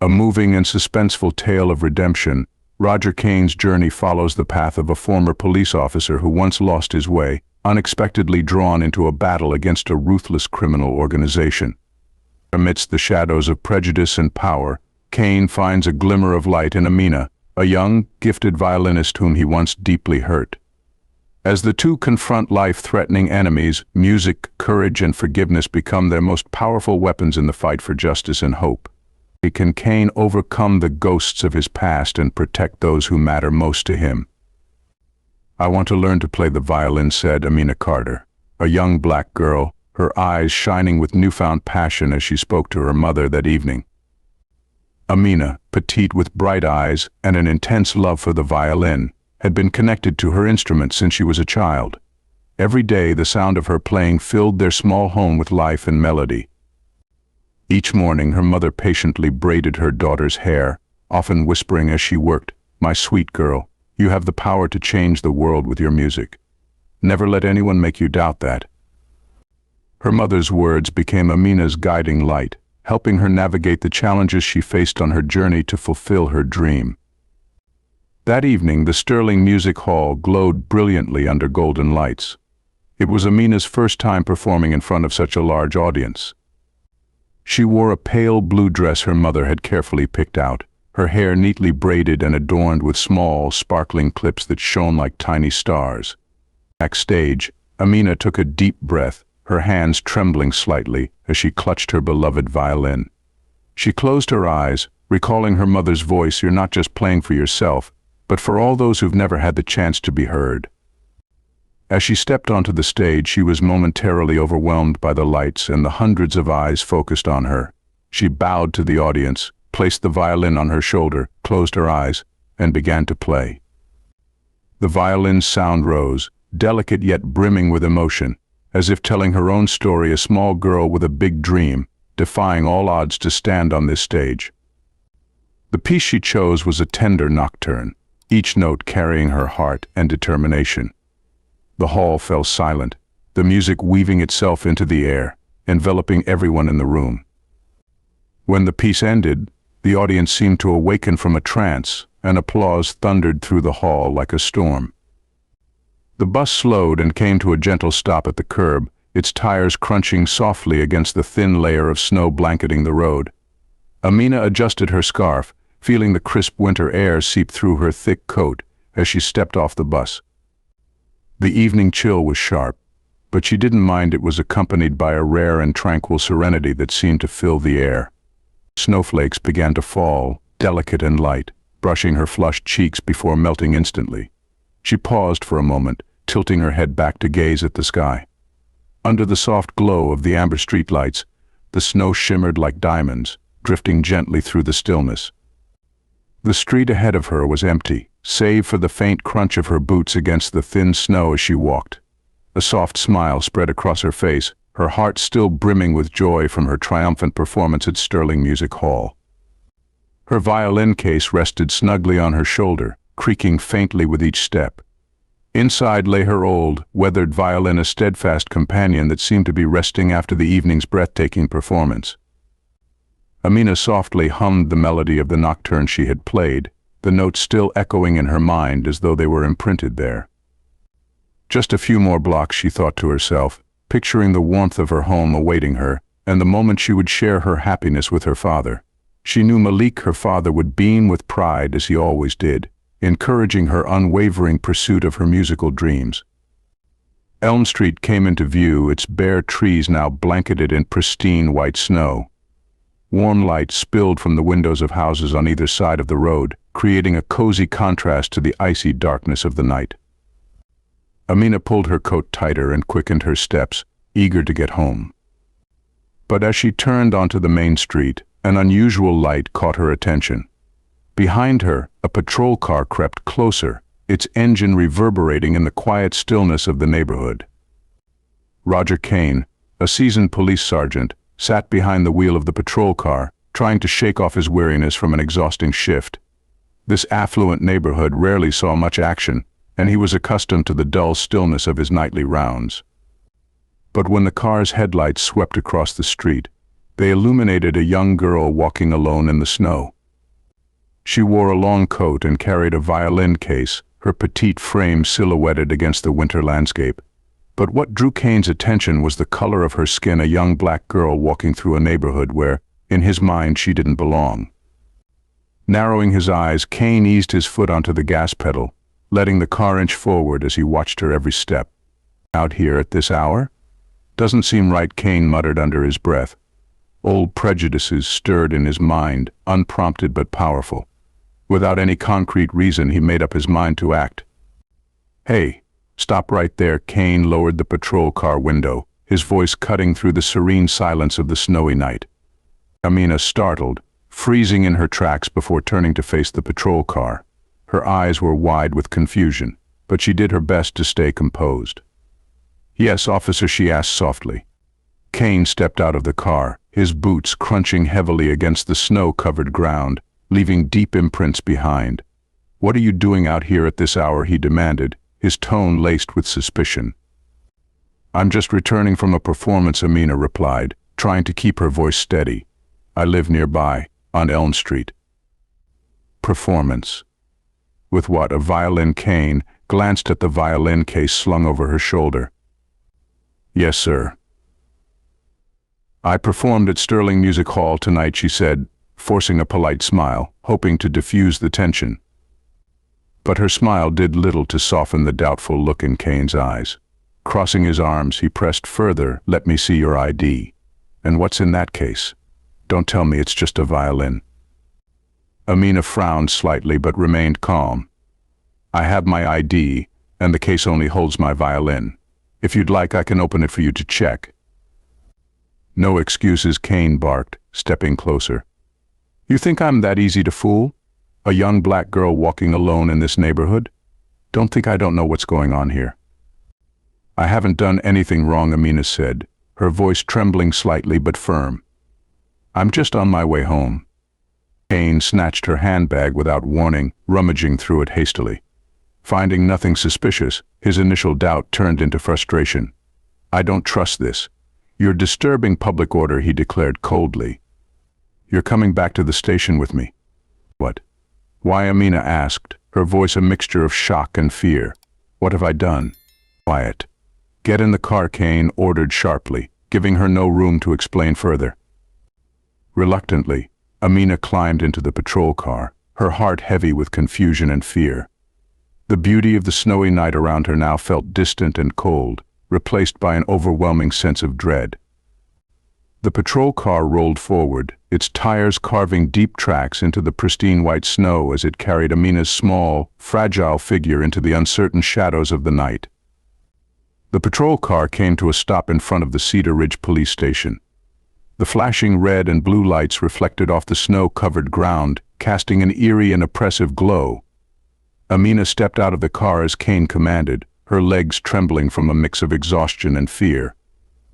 A moving and suspenseful tale of redemption, Roger Kane's journey follows the path of a former police officer who once lost his way, unexpectedly drawn into a battle against a ruthless criminal organization. Amidst the shadows of prejudice and power, Kane finds a glimmer of light in Amina, a young, gifted violinist whom he once deeply hurt. As the two confront life-threatening enemies, music, courage, and forgiveness become their most powerful weapons in the fight for justice and hope. Can Kane overcome the ghosts of his past and protect those who matter most to him? "I want to learn to play the violin," said Amina Carter, a young black girl, her eyes shining with newfound passion as she spoke to her mother that evening. Amina, petite with bright eyes and an intense love for the violin, had been connected to her instrument since she was a child. Every day the sound of her playing filled their small home with life and melody. Each morning her mother patiently braided her daughter's hair, often whispering as she worked, "My sweet girl, you have the power to change the world with your music. Never let anyone make you doubt that." Her mother's words became Amina's guiding light, helping her navigate the challenges she faced on her journey to fulfill her dream. That evening, the Sterling Music Hall glowed brilliantly under golden lights. It was Amina's first time performing in front of such a large audience. She wore a pale blue dress her mother had carefully picked out, her hair neatly braided and adorned with small, sparkling clips that shone like tiny stars. Backstage, Amina took a deep breath, her hands trembling slightly as she clutched her beloved violin. She closed her eyes, recalling her mother's voice, "You're not just playing for yourself, but for all those who've never had the chance to be heard." As she stepped onto the stage, she was momentarily overwhelmed by the lights and the hundreds of eyes focused on her. She bowed to the audience, placed the violin on her shoulder, closed her eyes, and began to play. The violin's sound rose, delicate yet brimming with emotion, as if telling her own story, a small girl with a big dream, defying all odds to stand on this stage. The piece she chose was a tender nocturne, each note carrying her heart and determination. The hall fell silent, the music weaving itself into the air, enveloping everyone in the room. When the piece ended, the audience seemed to awaken from a trance, and applause thundered through the hall like a storm. The bus slowed and came to a gentle stop at the curb, its tires crunching softly against the thin layer of snow blanketing the road. Amina adjusted her scarf, feeling the crisp winter air seep through her thick coat as she stepped off the bus. The evening chill was sharp, but she didn't mind. It was accompanied by a rare and tranquil serenity that seemed to fill the air. Snowflakes began to fall, delicate and light, brushing her flushed cheeks before melting instantly. She paused for a moment, tilting her head back to gaze at the sky. Under the soft glow of the amber streetlights, the snow shimmered like diamonds, drifting gently through the stillness. The street ahead of her was empty, save for the faint crunch of her boots against the thin snow as she walked. A soft smile spread across her face, her heart still brimming with joy from her triumphant performance at Sterling Music Hall. Her violin case rested snugly on her shoulder, creaking faintly with each step. Inside lay her old, weathered violin, a steadfast companion that seemed to be resting after the evening's breathtaking performance. Amina softly hummed the melody of the nocturne she had played, the notes still echoing in her mind as though they were imprinted there. Just a few more blocks, she thought to herself, picturing the warmth of her home awaiting her, and the moment she would share her happiness with her father. She knew Malik, her father, would beam with pride as he always did, encouraging her unwavering pursuit of her musical dreams. Elm Street came into view, its bare trees now blanketed in pristine white snow. Warm light spilled from the windows of houses on either side of the road, creating a cozy contrast to the icy darkness of the night. Amina pulled her coat tighter and quickened her steps, eager to get home. But as she turned onto the main street, an unusual light caught her attention. Behind her, a patrol car crept closer, its engine reverberating in the quiet stillness of the neighborhood. Roger Kane, a seasoned police sergeant, sat behind the wheel of the patrol car, trying to shake off his weariness from an exhausting shift. This affluent neighborhood rarely saw much action, and he was accustomed to the dull stillness of his nightly rounds. But when the car's headlights swept across the street, They illuminated a young girl walking alone in the snow. She wore a long coat and carried a violin case, her petite frame silhouetted against the winter landscape. But what drew Kane's attention was the color of her skin, a young black girl walking through a neighborhood where, in his mind, she didn't belong. Narrowing his eyes, Kane eased his foot onto the gas pedal, letting the car inch forward as he watched her every step. Out here at this hour? Doesn't seem right, Kane muttered under his breath. Old prejudices stirred in his mind, unprompted but powerful. Without any concrete reason, he made up his mind to act. "Hey, stop right there." Kane lowered the patrol car window, his voice cutting through the serene silence of the snowy night. Amina startled, freezing in her tracks before turning to face the patrol car. Her eyes were wide with confusion, but she did her best to stay composed. "Yes, officer," she asked softly. Kane stepped out of the car, his boots crunching heavily against the snow-covered ground, leaving deep imprints behind. "What are you doing out here at this hour?" he demanded, his tone laced with suspicion. "I'm just returning from a performance," Amina replied, trying to keep her voice steady. "I live nearby, on Elm Street." Performance. With what, a violin? Kane glanced at the violin case slung over her shoulder. "Yes, sir. I performed at Sterling Music Hall tonight," she said, forcing a polite smile, hoping to diffuse the tension. But her smile did little to soften the doubtful look in Kane's eyes. Crossing his arms, he pressed further. "Let me see your ID." "And what's in that case? Don't tell me it's just a violin." Amina frowned slightly but remained calm. "I have my ID, and the case only holds my violin. If you'd like, I can open it for you to check." "No excuses," Kane barked, stepping closer. "You think I'm that easy to fool? A young black girl walking alone in this neighborhood? Don't think I don't know what's going on here." "I haven't done anything wrong," Amina said, her voice trembling slightly but firm. "I'm just on my way home." Kane snatched her handbag without warning, rummaging through it hastily. Finding nothing suspicious, his initial doubt turned into frustration. "I don't trust this. You're disturbing public order," he declared coldly. "You're coming back to the station with me." "What?" "Why?" Amina asked, her voice a mixture of shock and fear. "What have I done?" "Quiet. Get in the car," Kane ordered sharply, giving her no room to explain further. Reluctantly, Amina climbed into the patrol car, her heart heavy with confusion and fear. The beauty of the snowy night around her now felt distant and cold, replaced by an overwhelming sense of dread. The patrol car rolled forward, its tires carving deep tracks into the pristine white snow as it carried Amina's small, fragile figure into the uncertain shadows of the night. The patrol car came to a stop in front of the Cedar Ridge police station. The flashing red and blue lights reflected off the snow-covered ground, casting an eerie and oppressive glow. Amina stepped out of the car as Kane commanded, her legs trembling from a mix of exhaustion and fear.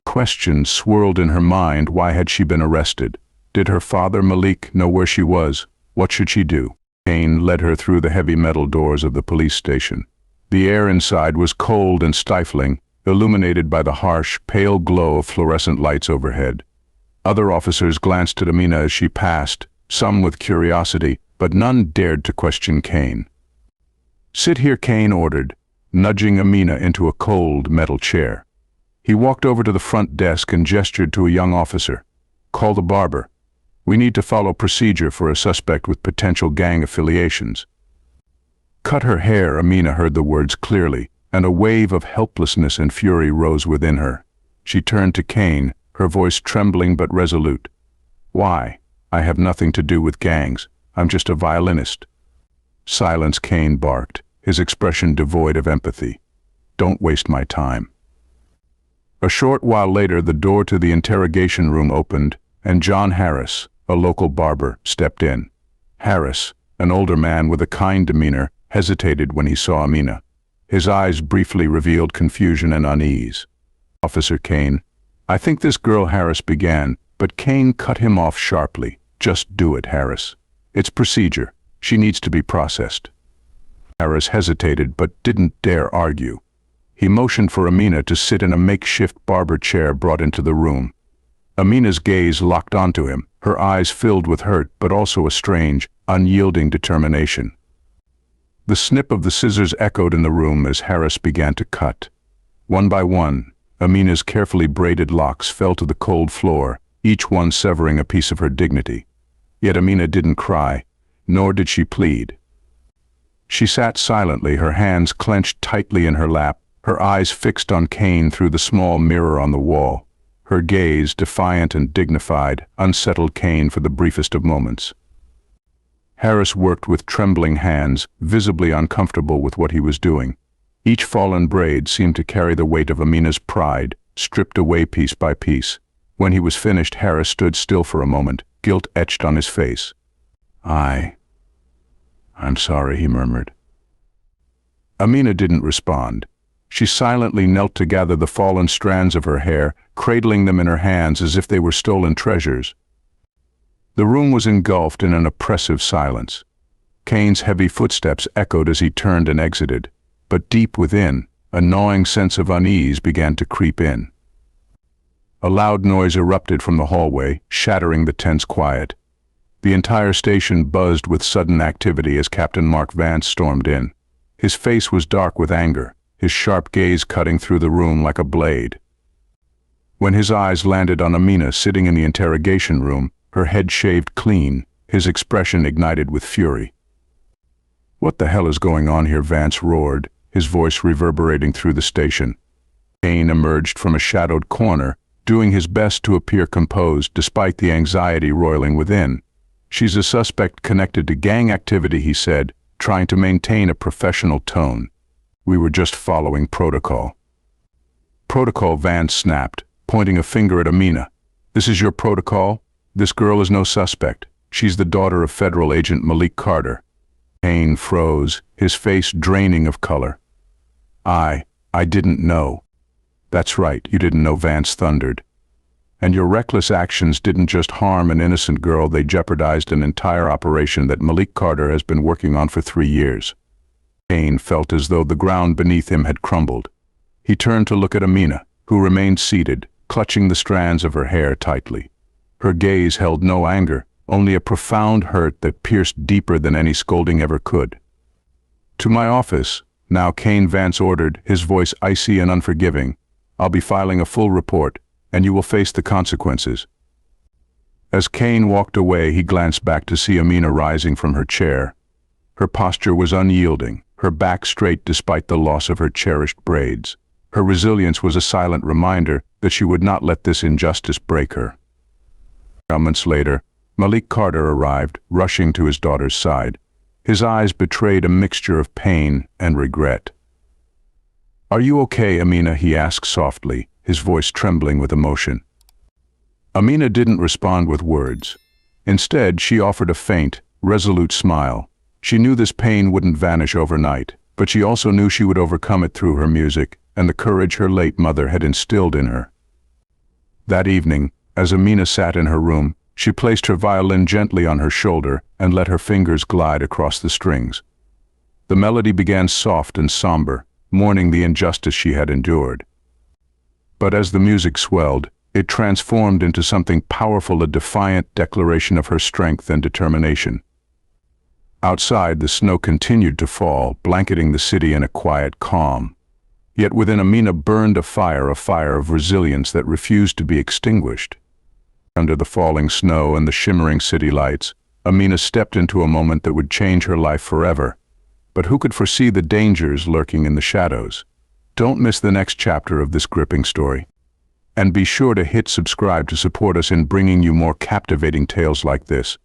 Questions swirled in her mind. Why had she been arrested? Did her father, Malik, know where she was? What should she do? Kane led her through the heavy metal doors of the police station. The air inside was cold and stifling, illuminated by the harsh, pale glow of fluorescent lights overhead. Other officers glanced at Amina as she passed, some with curiosity, but none dared to question Kane. "Sit here," Kane ordered, nudging Amina into a cold metal chair. He walked over to the front desk and gestured to a young officer. "Call the barber. We need to follow procedure for a suspect with potential gang affiliations." "Cut her hair," Amina heard the words clearly, and a wave of helplessness and fury rose within her. She turned to Kane, her voice trembling but resolute. "Why? I have nothing to do with gangs. I'm just a violinist." "Silence," Kane barked, his expression devoid of empathy. "Don't waste my time." A short while later, the door to the interrogation room opened, and John Harris, a local barber, stepped in. Harris, an older man with a kind demeanor, hesitated when he saw Amina. His eyes briefly revealed confusion and unease. "Officer Kane, I think this girl," Harris began, but Kane cut him off sharply. "Just do it, Harris. It's procedure. She needs to be processed." Harris hesitated but didn't dare argue. He motioned for Amina to sit in a makeshift barber chair brought into the room. Amina's gaze locked onto him, her eyes filled with hurt but also a strange, unyielding determination. The snip of the scissors echoed in the room as Harris began to cut. One by one, Amina's carefully braided locks fell to the cold floor, each one severing a piece of her dignity. Yet Amina didn't cry, nor did she plead. She sat silently, her hands clenched tightly in her lap, her eyes fixed on Cain through the small mirror on the wall. Her gaze, defiant and dignified, unsettled Cain for the briefest of moments. Harris worked with trembling hands, visibly uncomfortable with what he was doing. Each fallen braid seemed to carry the weight of Amina's pride, stripped away piece by piece. When he was finished, Harris stood still for a moment, guilt etched on his face. I'm sorry," he murmured. Amina didn't respond. She silently knelt to gather the fallen strands of her hair, cradling them in her hands as if they were stolen treasures. The room was engulfed in an oppressive silence. Cain's heavy footsteps echoed as he turned and exited, but deep within, a gnawing sense of unease began to creep in. A loud noise erupted from the hallway, shattering the tense quiet. The entire station buzzed with sudden activity as Captain Mark Vance stormed in. His face was dark with anger, his sharp gaze cutting through the room like a blade. When his eyes landed on Amina sitting in the interrogation room, her head shaved clean, his expression ignited with fury. "What the hell is going on here?" Vance roared, his voice reverberating through the station. Cain emerged from a shadowed corner, doing his best to appear composed despite the anxiety roiling within. "She's a suspect connected to gang activity," he said, trying to maintain a professional tone. "We were just following protocol." "Protocol?" Vance snapped, pointing a finger at Amina. "This is your protocol? This girl is no suspect. She's the daughter of federal agent Malik Carter." Cain froze, his face draining of color. I didn't know." "That's right, you didn't know," Vance thundered. "And your reckless actions didn't just harm an innocent girl, they jeopardized an entire operation that Malik Carter has been working on for 3 years. Cain felt as though the ground beneath him had crumbled. He turned to look at Amina, who remained seated, clutching the strands of her hair tightly. Her gaze held no anger, only a profound hurt that pierced deeper than any scolding ever could. "To my office, now," Cain Vance ordered, his voice icy and unforgiving. "I'll be filing a full report, and you will face the consequences." As Cain walked away, he glanced back to see Amina rising from her chair. Her posture was unyielding, her back straight despite the loss of her cherished braids. Her resilience was a silent reminder that she would not let this injustice break her. Moments later, Malik Carter arrived, rushing to his daughter's side. His eyes betrayed a mixture of pain and regret. "Are you okay, Amina?" he asked softly, his voice trembling with emotion. Amina didn't respond with words. Instead, she offered a faint, resolute smile. She knew this pain wouldn't vanish overnight, but she also knew she would overcome it through her music and the courage her late mother had instilled in her. That evening, as Amina sat in her room, she placed her violin gently on her shoulder and let her fingers glide across the strings. The melody began soft and somber, mourning the injustice she had endured. But as the music swelled, it transformed into something powerful, a defiant declaration of her strength and determination. Outside, the snow continued to fall, blanketing the city in a quiet calm. Yet within Amina burned a fire of resilience that refused to be extinguished. Under the falling snow and the shimmering city lights, Amina stepped into a moment that would change her life forever. But who could foresee the dangers lurking in the shadows? Don't miss the next chapter of this gripping story. And be sure to hit subscribe to support us in bringing you more captivating tales like this.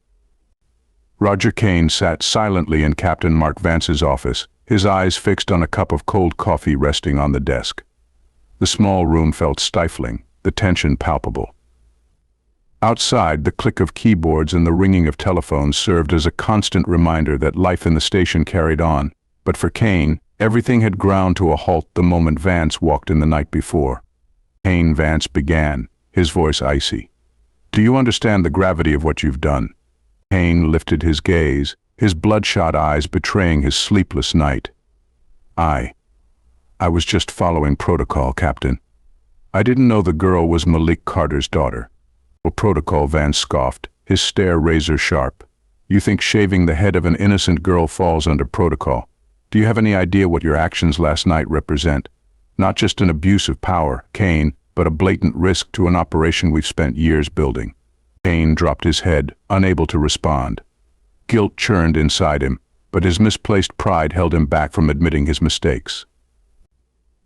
Roger Cain sat silently in Captain Mark Vance's office, his eyes fixed on a cup of cold coffee resting on the desk. The small room felt stifling, the tension palpable. Outside, the click of keyboards and the ringing of telephones served as a constant reminder that life in the station carried on. But for Cain, everything had ground to a halt the moment Vance walked in the night before. Cain Vance began, his voice icy. "Do you understand the gravity of what you've done?" Cain lifted his gaze, his bloodshot eyes betraying his sleepless night. I was just following protocol, Captain. I didn't know the girl was Malik Carter's daughter. Protocol, Vance scoffed, his stare razor sharp. You think shaving the head of an innocent girl falls under protocol? Do you have any idea what your actions last night represent? Not just an abuse of power, Kane, but a blatant risk to an operation we've spent years building. Kane dropped his head, unable to respond. Guilt churned inside him, but his misplaced pride held him back from admitting his mistakes.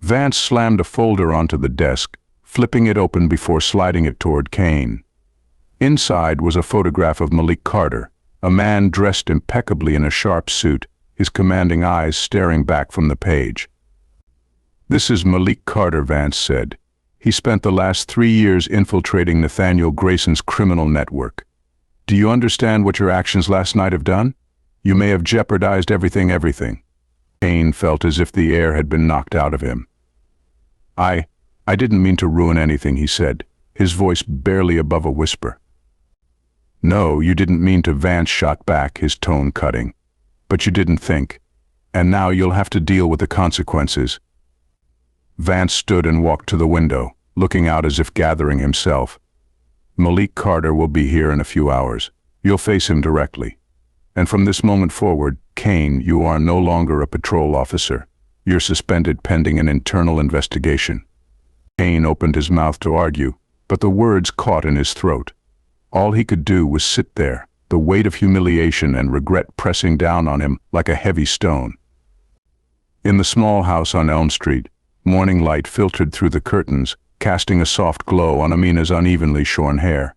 Vance slammed a folder onto the desk, flipping it open before sliding it toward Kane. Inside was a photograph of Malik Carter, a man dressed impeccably in a sharp suit, his commanding eyes staring back from the page. "This is Malik Carter," Vance said. "He spent the last 3 years infiltrating Nathaniel Grayson's criminal network. Do you understand what your actions last night have done? You may have jeopardized everything. Kane felt as if the air had been knocked out of him. I didn't mean to ruin anything," he said, his voice barely above a whisper. "No, you didn't mean to," Vance shot back, his tone cutting. "But you didn't think. And now you'll have to deal with the consequences." Vance stood and walked to the window, looking out as if gathering himself. "Malik Carter will be here in a few hours. You'll face him directly. And from this moment forward, Kane, you are no longer a patrol officer. You're suspended pending an internal investigation." Kane opened his mouth to argue, but the words caught in his throat. All he could do was sit there, the weight of humiliation and regret pressing down on him like a heavy stone. In the small house on Elm Street, morning light filtered through the curtains, casting a soft glow on Amina's unevenly shorn hair.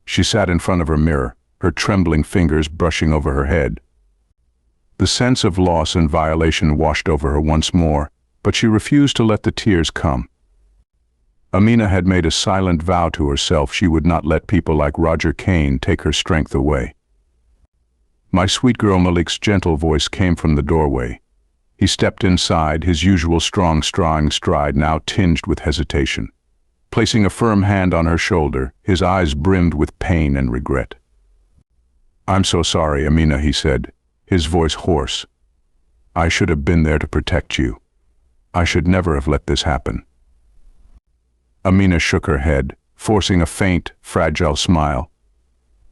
She sat in front of her mirror, her trembling fingers brushing over her head. The sense of loss and violation washed over her once more, but she refused to let the tears come. Amina had made a silent vow to herself she would not let people like Roger Kane take her strength away. "My sweet girl," Malik's gentle voice came from the doorway. He stepped inside, his usual strong stride now tinged with hesitation. Placing a firm hand on her shoulder, his eyes brimmed with pain and regret. "I'm so sorry, Amina," he said, his voice hoarse. "I should have been there to protect you. I should never have let this happen." Amina shook her head, forcing a faint, fragile smile.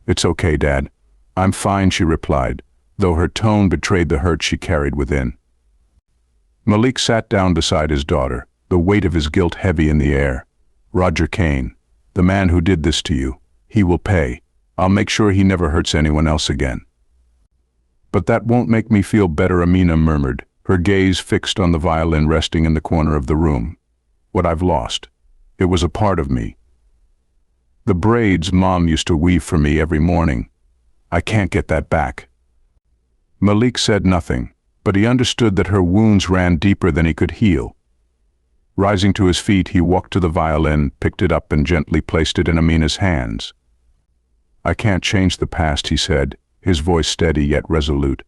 "It's okay, Dad. I'm fine," she replied, though her tone betrayed the hurt she carried within. Malik sat down beside his daughter, the weight of his guilt heavy in the air. "Roger Kane, the man who did this to you, he will pay. I'll make sure he never hurts anyone else again." "But that won't make me feel better," Amina murmured, her gaze fixed on the violin resting in the corner of the room. "What I've lost. It was a part of me. The braids Mom used to weave for me every morning. I can't get that back." Malik said nothing, but he understood that her wounds ran deeper than he could heal. Rising to his feet, he walked to the violin, picked it up and gently placed it in Amina's hands. "I can't change the past," he said, his voice steady yet resolute.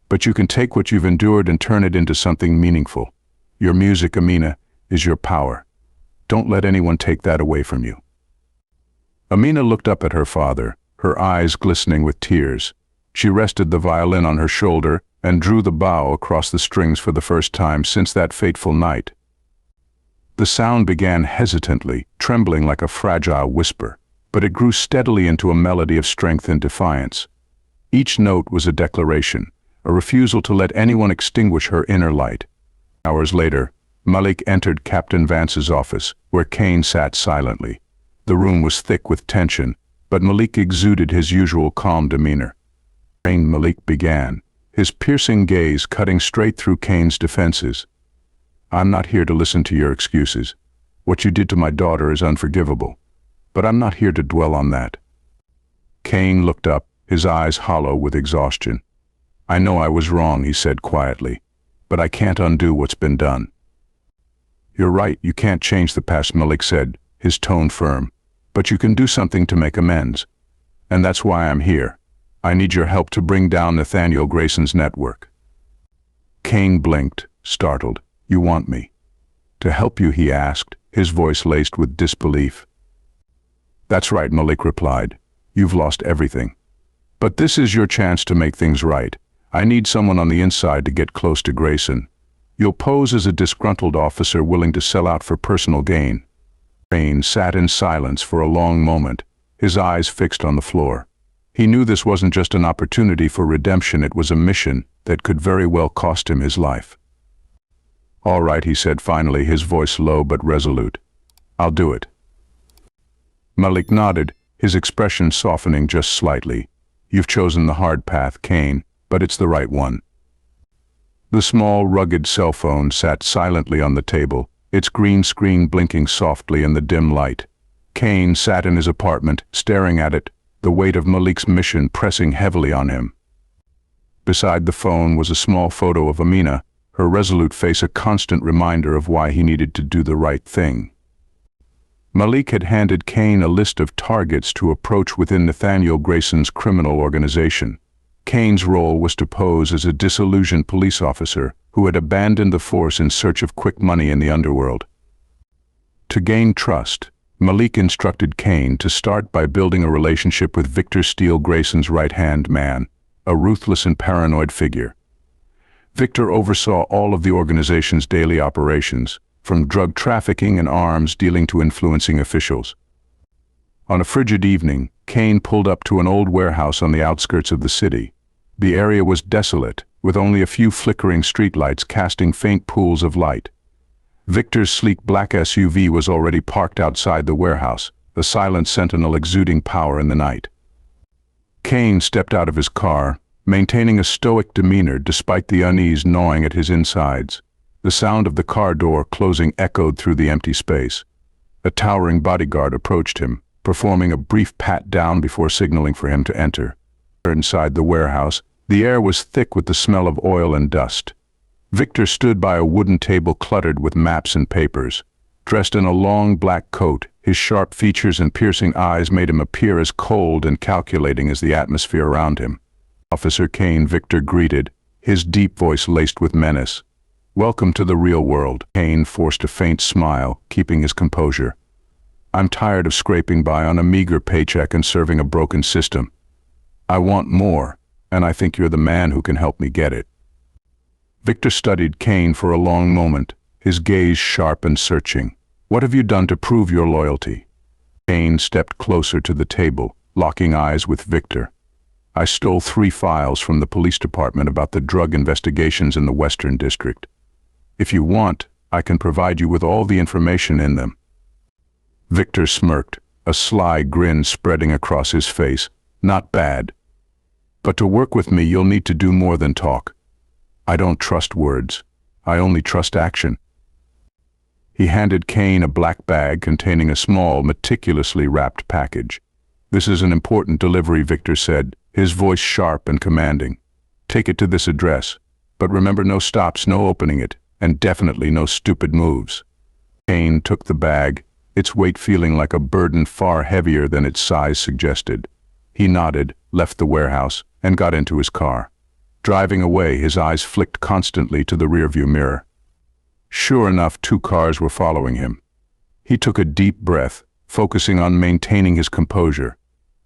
"But you can take what you've endured and turn it into something meaningful. Your music, Amina, is your power. Don't let anyone take that away from you." Amina looked up at her father, her eyes glistening with tears. She rested the violin on her shoulder and drew the bow across the strings for the first time since that fateful night. The sound began hesitantly, trembling like a fragile whisper, but it grew steadily into a melody of strength and defiance. Each note was a declaration, a refusal to let anyone extinguish her inner light. Hours later, Malik entered Captain Vance's office, where Kane sat silently. The room was thick with tension, but Malik exuded his usual calm demeanor. Malik began, his piercing gaze cutting straight through Kane's defenses. "I'm not here to listen to your excuses. What you did to my daughter is unforgivable. But I'm not here to dwell on that." Kane looked up, his eyes hollow with exhaustion. "I know I was wrong," he said quietly, "but I can't undo what's been done." "You're right, you can't change the past," Malik said, his tone firm. "But you can do something to make amends. And that's why I'm here. I need your help to bring down Nathaniel Grayson's network." Kane blinked, startled. "You want me to help you?" he asked, his voice laced with disbelief. "That's right," Malik replied. "You've lost everything. But this is your chance to make things right. I need someone on the inside to get close to Grayson. You'll pose as a disgruntled officer willing to sell out for personal gain." Kane sat in silence for a long moment, his eyes fixed on the floor. He knew this wasn't just an opportunity for redemption, it was a mission that could very well cost him his life. "All right," he said finally, his voice low but resolute. "I'll do it." Malik nodded, his expression softening just slightly. "You've chosen the hard path, Kane, but it's the right one." The small, rugged cell phone sat silently on the table, its green screen blinking softly in the dim light. Kane sat in his apartment, staring at it, the weight of Malik's mission pressing heavily on him. Beside the phone was a small photo of Amina, her resolute face a constant reminder of why he needed to do the right thing. Malik had handed Kane a list of targets to approach within Nathaniel Grayson's criminal organization. Kane's role was to pose as a disillusioned police officer who had abandoned the force in search of quick money in the underworld. To gain trust, Malik instructed Kane to start by building a relationship with Victor Steele Grayson's right-hand man, a ruthless and paranoid figure. Victor oversaw all of the organization's daily operations, from drug trafficking and arms dealing to influencing officials. On a frigid evening, Kane pulled up to an old warehouse on the outskirts of the city. The area was desolate, with only a few flickering streetlights casting faint pools of light. Victor's sleek black SUV was already parked outside the warehouse, the silent sentinel exuding power in the night. Kane stepped out of his car, maintaining a stoic demeanor despite the unease gnawing at his insides. The sound of the car door closing echoed through the empty space. A towering bodyguard approached him, performing a brief pat-down before signaling for him to enter. Inside the warehouse, the air was thick with the smell of oil and dust. Victor stood by a wooden table cluttered with maps and papers. Dressed in a long black coat, his sharp features and piercing eyes made him appear as cold and calculating as the atmosphere around him. "Officer Kane," Victor greeted, his deep voice laced with menace. "Welcome to the real world." Kane forced a faint smile, keeping his composure. "I'm tired of scraping by on a meager paycheck and serving a broken system. I want more, and I think you're the man who can help me get it." Victor studied Kane for a long moment, his gaze sharp and searching. "What have you done to prove your loyalty?" Kane stepped closer to the table, locking eyes with Victor. "I stole 3 files from the police department about the drug investigations in the Western District. If you want, I can provide you with all the information in them." Victor smirked, a sly grin spreading across his face. "Not bad. But to work with me, you'll need to do more than talk. I don't trust words. I only trust action." He handed Kane a black bag containing a small, meticulously wrapped package. "This is an important delivery," Victor said, his voice sharp and commanding. "Take it to this address. But remember, no stops, no opening it, and definitely no stupid moves." Kane took the bag, its weight feeling like a burden far heavier than its size suggested. He nodded, left the warehouse, and got into his car. Driving away, his eyes flicked constantly to the rearview mirror. Sure enough, 2 cars were following him. He took a deep breath, focusing on maintaining his composure.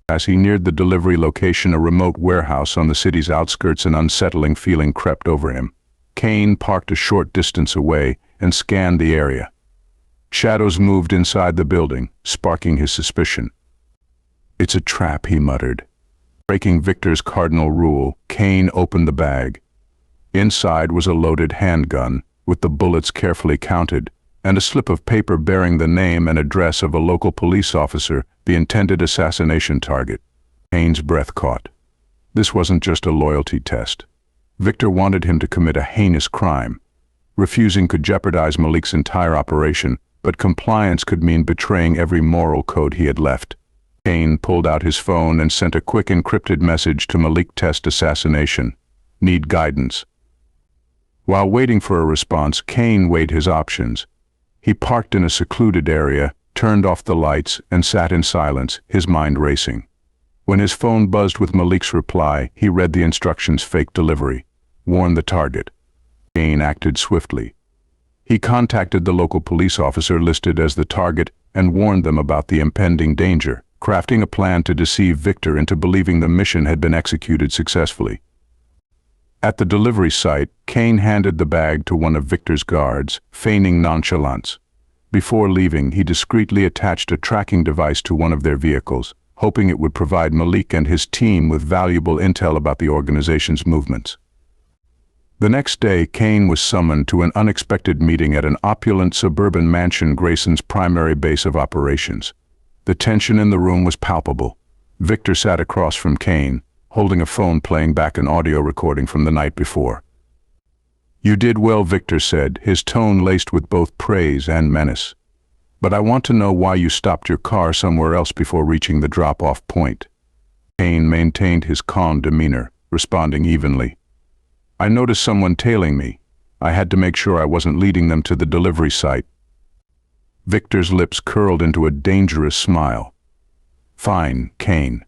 As he neared the delivery location, a remote warehouse on the city's outskirts, an unsettling feeling crept over him. Kane parked a short distance away and scanned the area. Shadows moved inside the building, sparking his suspicion. "It's a trap," he muttered. Breaking Victor's cardinal rule, Kane opened the bag. Inside was a loaded handgun, with the bullets carefully counted, and a slip of paper bearing the name and address of a local police officer, the intended assassination target. Kane's breath caught. This wasn't just a loyalty test. Victor wanted him to commit a heinous crime. Refusing could jeopardize Malik's entire operation, but compliance could mean betraying every moral code he had left. Kane pulled out his phone and sent a quick encrypted message to Malik: "Test assassination. Need guidance." While waiting for a response, Kane weighed his options. He parked in a secluded area, turned off the lights, and sat in silence, his mind racing. When his phone buzzed with Malik's reply, he read the instructions: "Fake delivery. Warn the target." Kane acted swiftly. He contacted the local police officer listed as the target and warned them about the impending danger, crafting a plan to deceive Victor into believing the mission had been executed successfully. At the delivery site, Kane handed the bag to one of Victor's guards, feigning nonchalance. Before leaving, he discreetly attached a tracking device to one of their vehicles, hoping it would provide Malik and his team with valuable intel about the organization's movements. The next day, Kane was summoned to an unexpected meeting at an opulent suburban mansion, Grayson's primary base of operations. The tension in the room was palpable. Victor sat across from Kane, holding a phone playing back an audio recording from the night before. "You did well," Victor said, his tone laced with both praise and menace. "But I want to know why you stopped your car somewhere else before reaching the drop-off point." Kane maintained his calm demeanor, responding evenly. "I noticed someone tailing me. I had to make sure I wasn't leading them to the delivery site." Victor's lips curled into a dangerous smile. "Fine, Kane.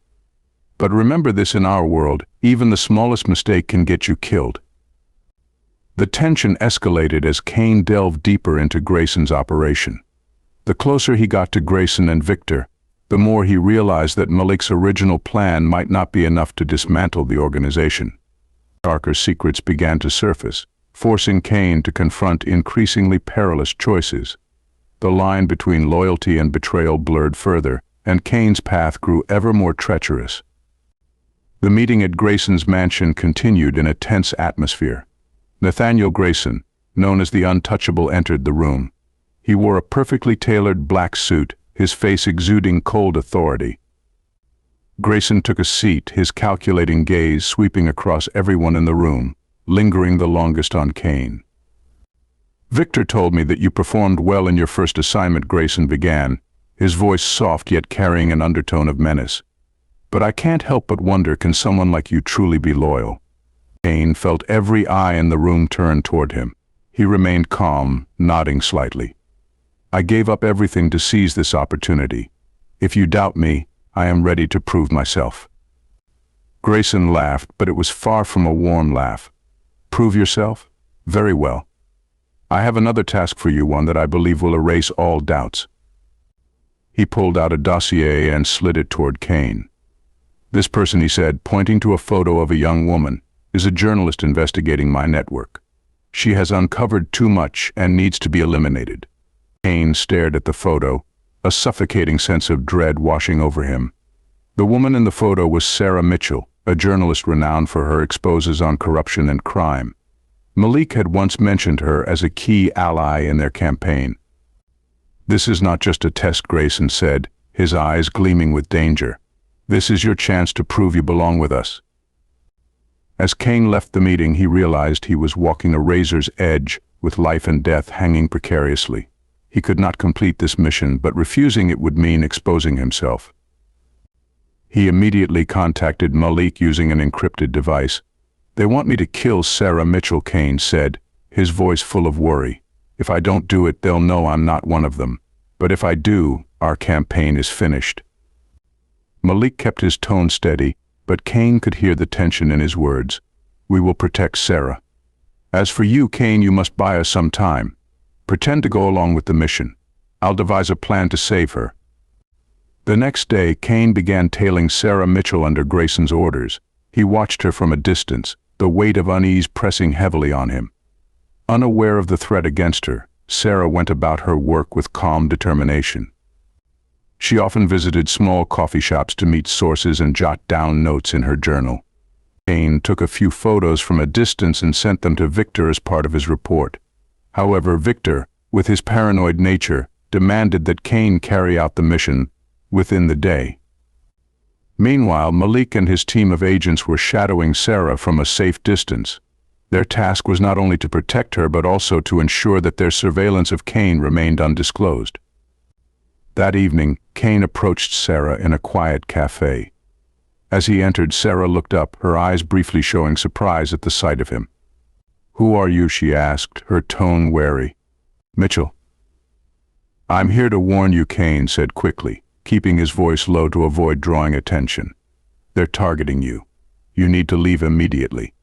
But remember this, in our world, even the smallest mistake can get you killed." The tension escalated as Kane delved deeper into Grayson's operation. The closer he got to Grayson and Victor, the more he realized that Malik's original plan might not be enough to dismantle the organization. Darker secrets began to surface, forcing Kane to confront increasingly perilous choices. The line between loyalty and betrayal blurred further, and Kane's path grew ever more treacherous. The meeting at Grayson's mansion continued in a tense atmosphere. Nathaniel Grayson, known as the Untouchable, entered the room. He wore a perfectly tailored black suit, his face exuding cold authority. Grayson took a seat, his calculating gaze sweeping across everyone in the room, lingering the longest on Kane. "Victor told me that you performed well in your first assignment," Grayson began, his voice soft yet carrying an undertone of menace. "But I can't help but wonder, can someone like you truly be loyal?" Kane felt every eye in the room turn toward him. He remained calm, nodding slightly. "I gave up everything to seize this opportunity. If you doubt me, I am ready to prove myself." Grayson laughed, but it was far from a warm laugh. "Prove yourself? Very well. I have another task for you, one that I believe will erase all doubts." He pulled out a dossier and slid it toward Kane. "This person," he said, pointing to a photo of a young woman, "is a journalist investigating my network. She has uncovered too much and needs to be eliminated." Kane stared at the photo, a suffocating sense of dread washing over him. The woman in the photo was Sarah Mitchell, a journalist renowned for her exposes on corruption and crime. Malik had once mentioned her as a key ally in their campaign. "This is not just a test," Grayson said, his eyes gleaming with danger. "This is your chance to prove you belong with us." As Kane left the meeting, he realized he was walking a razor's edge, with life and death hanging precariously. He could not complete this mission, but refusing it would mean exposing himself. He immediately contacted Malik using an encrypted device. "They want me to kill Sarah Mitchell," Kane said, his voice full of worry. "If I don't do it, they'll know I'm not one of them. But if I do, our campaign is finished." Malik kept his tone steady, but Kane could hear the tension in his words. "We will protect Sarah. As for you, Kane, you must buy us some time. Pretend to go along with the mission. I'll devise a plan to save her." The next day, Kane began tailing Sarah Mitchell under Grayson's orders. He watched her from a distance, the weight of unease pressing heavily on him. Unaware of the threat against her, Sarah went about her work with calm determination. She often visited small coffee shops to meet sources and jot down notes in her journal. Kane took a few photos from a distance and sent them to Victor as part of his report. However, Victor, with his paranoid nature, demanded that Kane carry out the mission within the day. Meanwhile, Malik and his team of agents were shadowing Sarah from a safe distance. Their task was not only to protect her, but also to ensure that their surveillance of Kane remained undisclosed. That evening, Kane approached Sarah in a quiet cafe. As he entered, Sarah looked up, her eyes briefly showing surprise at the sight of him. "Who are you?" she asked, her tone wary. "Mitchell." "I'm here to warn you," Kane said quickly, keeping his voice low to avoid drawing attention. "They're targeting you. You need to leave immediately."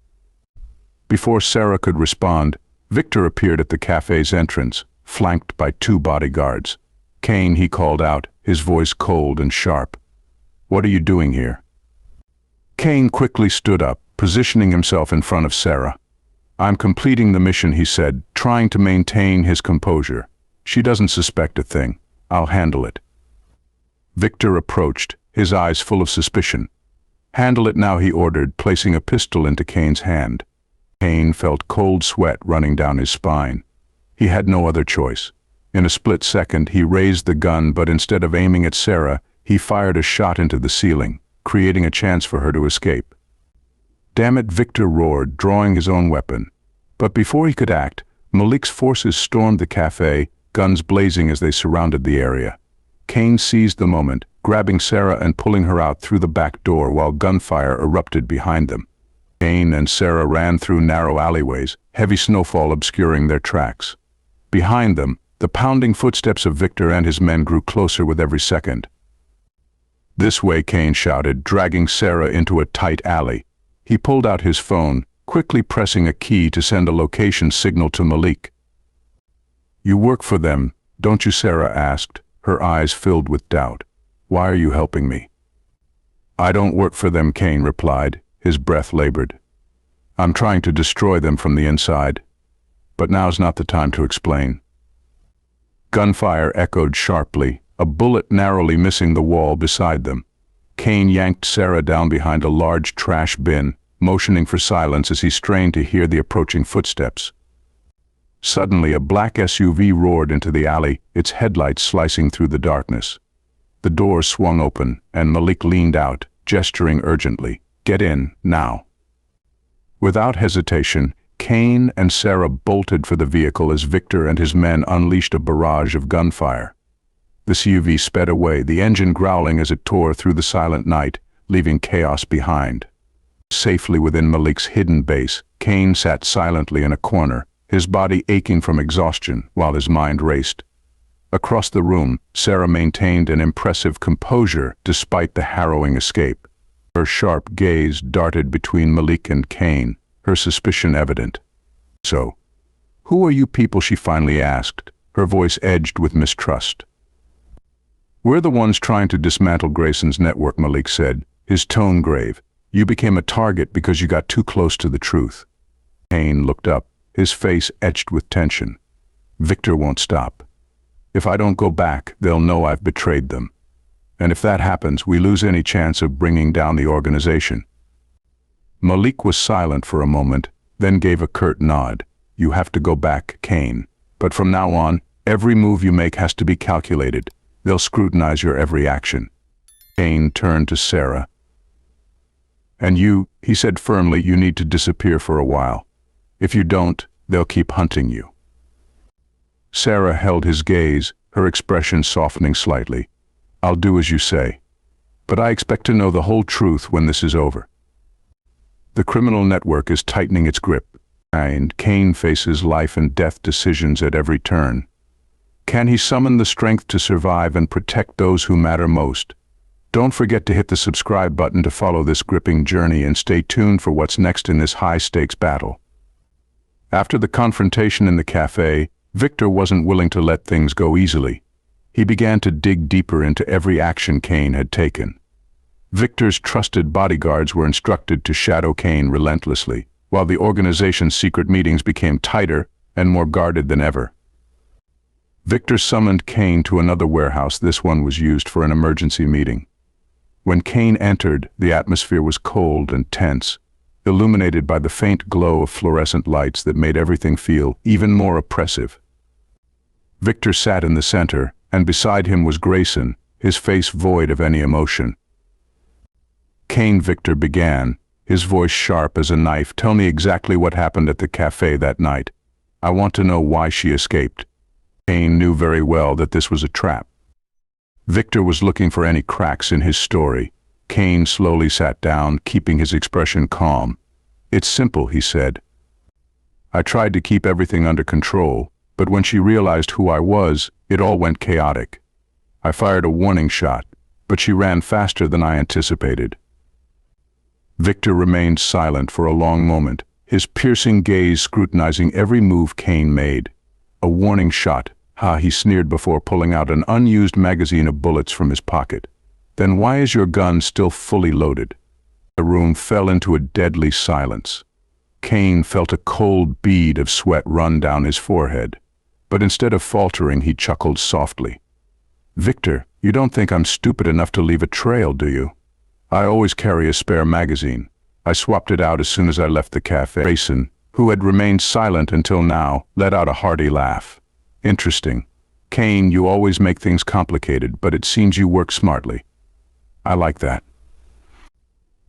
Before Sarah could respond, Victor appeared at the cafe's entrance, flanked by 2 bodyguards. "Kane," he called out, his voice cold and sharp. "What are you doing here?" Kane quickly stood up, positioning himself in front of Sarah. "I'm completing the mission," he said, trying to maintain his composure. "She doesn't suspect a thing. I'll handle it." Victor approached, his eyes full of suspicion. "Handle it now," he ordered, placing a pistol into Kane's hand. Kane felt cold sweat running down his spine. He had no other choice. In a split second, he raised the gun, but instead of aiming at Sarah, he fired a shot into the ceiling, creating a chance for her to escape. "Damn it," Victor roared, drawing his own weapon. But before he could act, Malik's forces stormed the cafe, guns blazing as they surrounded the area. Kane seized the moment, grabbing Sarah and pulling her out through the back door while gunfire erupted behind them. Kane and Sarah ran through narrow alleyways, heavy snowfall obscuring their tracks. Behind them, the pounding footsteps of Victor and his men grew closer with every second. "This way," Kane shouted, dragging Sarah into a tight alley. He pulled out his phone, quickly pressing a key to send a location signal to Malik. "You work for them, don't you?" Sarah asked, her eyes filled with doubt. "Why are you helping me?" "I don't work for them," Kane replied, his breath labored. "I'm trying to destroy them from the inside. But now's not the time to explain." Gunfire echoed sharply, a bullet narrowly missing the wall beside them. Kane yanked Sarah down behind a large trash bin, motioning for silence as he strained to hear the approaching footsteps. Suddenly, a black SUV roared into the alley, its headlights slicing through the darkness. The door swung open, and Malik leaned out, gesturing urgently. "Get in, now." Without hesitation, Kane and Sarah bolted for the vehicle as Victor and his men unleashed a barrage of gunfire. The SUV sped away, the engine growling as it tore through the silent night, leaving chaos behind. Safely within Malik's hidden base, Kane sat silently in a corner, his body aching from exhaustion while his mind raced. Across the room, Sarah maintained an impressive composure despite the harrowing escape. Her sharp gaze darted between Malik and Kane, her suspicion evident. "So, who are you people?" she finally asked, her voice edged with mistrust. "We're the ones trying to dismantle Grayson's network," Malik said, his tone grave. "You became a target because you got too close to the truth." Kane looked up, his face etched with tension. "Victor won't stop. If I don't go back, they'll know I've betrayed them. And if that happens, we lose any chance of bringing down the organization." Malik was silent for a moment, then gave a curt nod. "You have to go back, Kane. But from now on, every move you make has to be calculated. They'll scrutinize your every action." Kane turned to Sarah. "And you," he said firmly, "you need to disappear for a while. If you don't, they'll keep hunting you." Sarah held his gaze, her expression softening slightly. "I'll do as you say. But I expect to know the whole truth when this is over." The criminal network is tightening its grip, and Kane faces life and death decisions at every turn. Can he summon the strength to survive and protect those who matter most? Don't forget to hit the subscribe button to follow this gripping journey and stay tuned for what's next in this high-stakes battle. After the confrontation in the cafe, Victor wasn't willing to let things go easily. He began to dig deeper into every action Kane had taken. Victor's trusted bodyguards were instructed to shadow Kane relentlessly, while the organization's secret meetings became tighter and more guarded than ever. Victor summoned Kane to another warehouse. This one was used for an emergency meeting. When Kane entered, the atmosphere was cold and tense, illuminated by the faint glow of fluorescent lights that made everything feel even more oppressive. Victor sat in the center, and beside him was Grayson, his face void of any emotion. "Kane," Victor began, his voice sharp as a knife, "tell me exactly what happened at the cafe that night. I want to know why she escaped." Kane knew very well that this was a trap. Victor was looking for any cracks in his story. Kane slowly sat down, keeping his expression calm. "It's simple," he said. "I tried to keep everything under control, but when she realized who I was, it all went chaotic. I fired a warning shot, but she ran faster than I anticipated." Victor remained silent for a long moment, his piercing gaze scrutinizing every move Kane made. "A warning shot," he sneered before pulling out an unused magazine of bullets from his pocket. "Then why is your gun still fully loaded?" The room fell into a deadly silence. Kane felt a cold bead of sweat run down his forehead, but instead of faltering, he chuckled softly. "Victor, You don't think I'm stupid enough to leave a trail, do you? I always carry a spare magazine. I swapped it out as soon as I left the cafe. Grayson, who had remained silent until now, let out a hearty laugh. Interesting. Kane, you always make things complicated, but it seems you work smartly. I like that.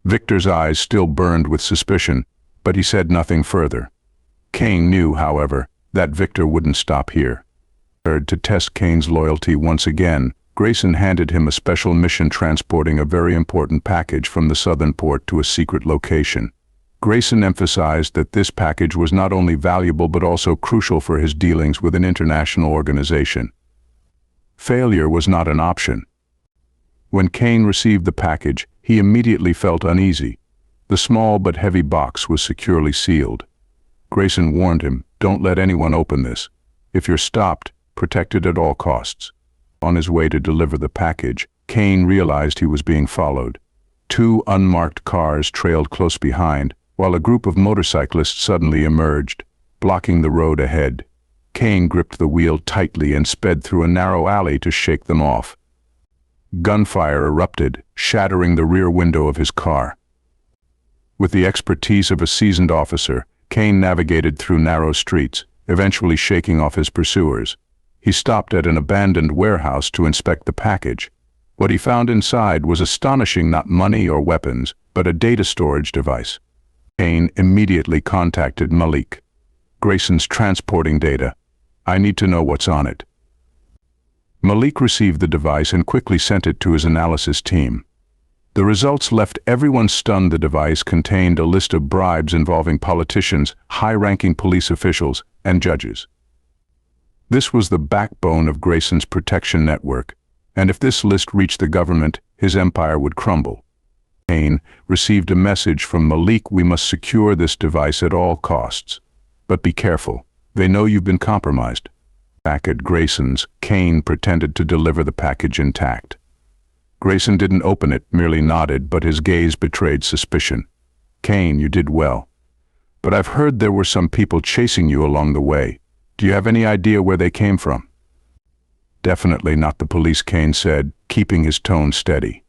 Victor's eyes still burned with suspicion, but he said nothing further. Kane knew, however, that Victor wouldn't stop here. To test Kane's loyalty once again, Grayson handed him a special mission transporting a very important package from the southern port to a secret location. Grayson emphasized that this package was not only valuable but also crucial for his dealings with an international organization. Failure was not an option. When Kane received the package, he immediately felt uneasy. The small but heavy box was securely sealed. Grayson warned him, "Don't let anyone open this. If you're stopped, protect it at all costs." On his way to deliver the package, Kane realized he was being followed. 2 unmarked cars trailed close behind, while a group of motorcyclists suddenly emerged, blocking the road ahead. Kane gripped the wheel tightly and sped through a narrow alley to shake them off. Gunfire erupted, shattering the rear window of his car. With the expertise of a seasoned officer, Kane navigated through narrow streets, eventually shaking off his pursuers. He stopped at an abandoned warehouse to inspect the package. What he found inside was astonishing, not money or weapons, but a data storage device. Kane immediately contacted Malik. "Grayson's transporting data. I need to know what's on it." Malik received the device and quickly sent it to his analysis team. The results left everyone stunned. The device contained a list of bribes involving politicians, high-ranking police officials, and judges. This was the backbone of Grayson's protection network, and if this list reached the government, his empire would crumble. Kane received a message from Malik: "We must secure this device at all costs. But be careful, they know you've been compromised." Back at Grayson's, Kane pretended to deliver the package intact. Grayson didn't open it, merely nodded, but his gaze betrayed suspicion. "Kane, you did well. But I've heard there were some people chasing you along the way. Do you have any idea where they came from?" "Definitely not the police," Kane said, keeping his tone steady.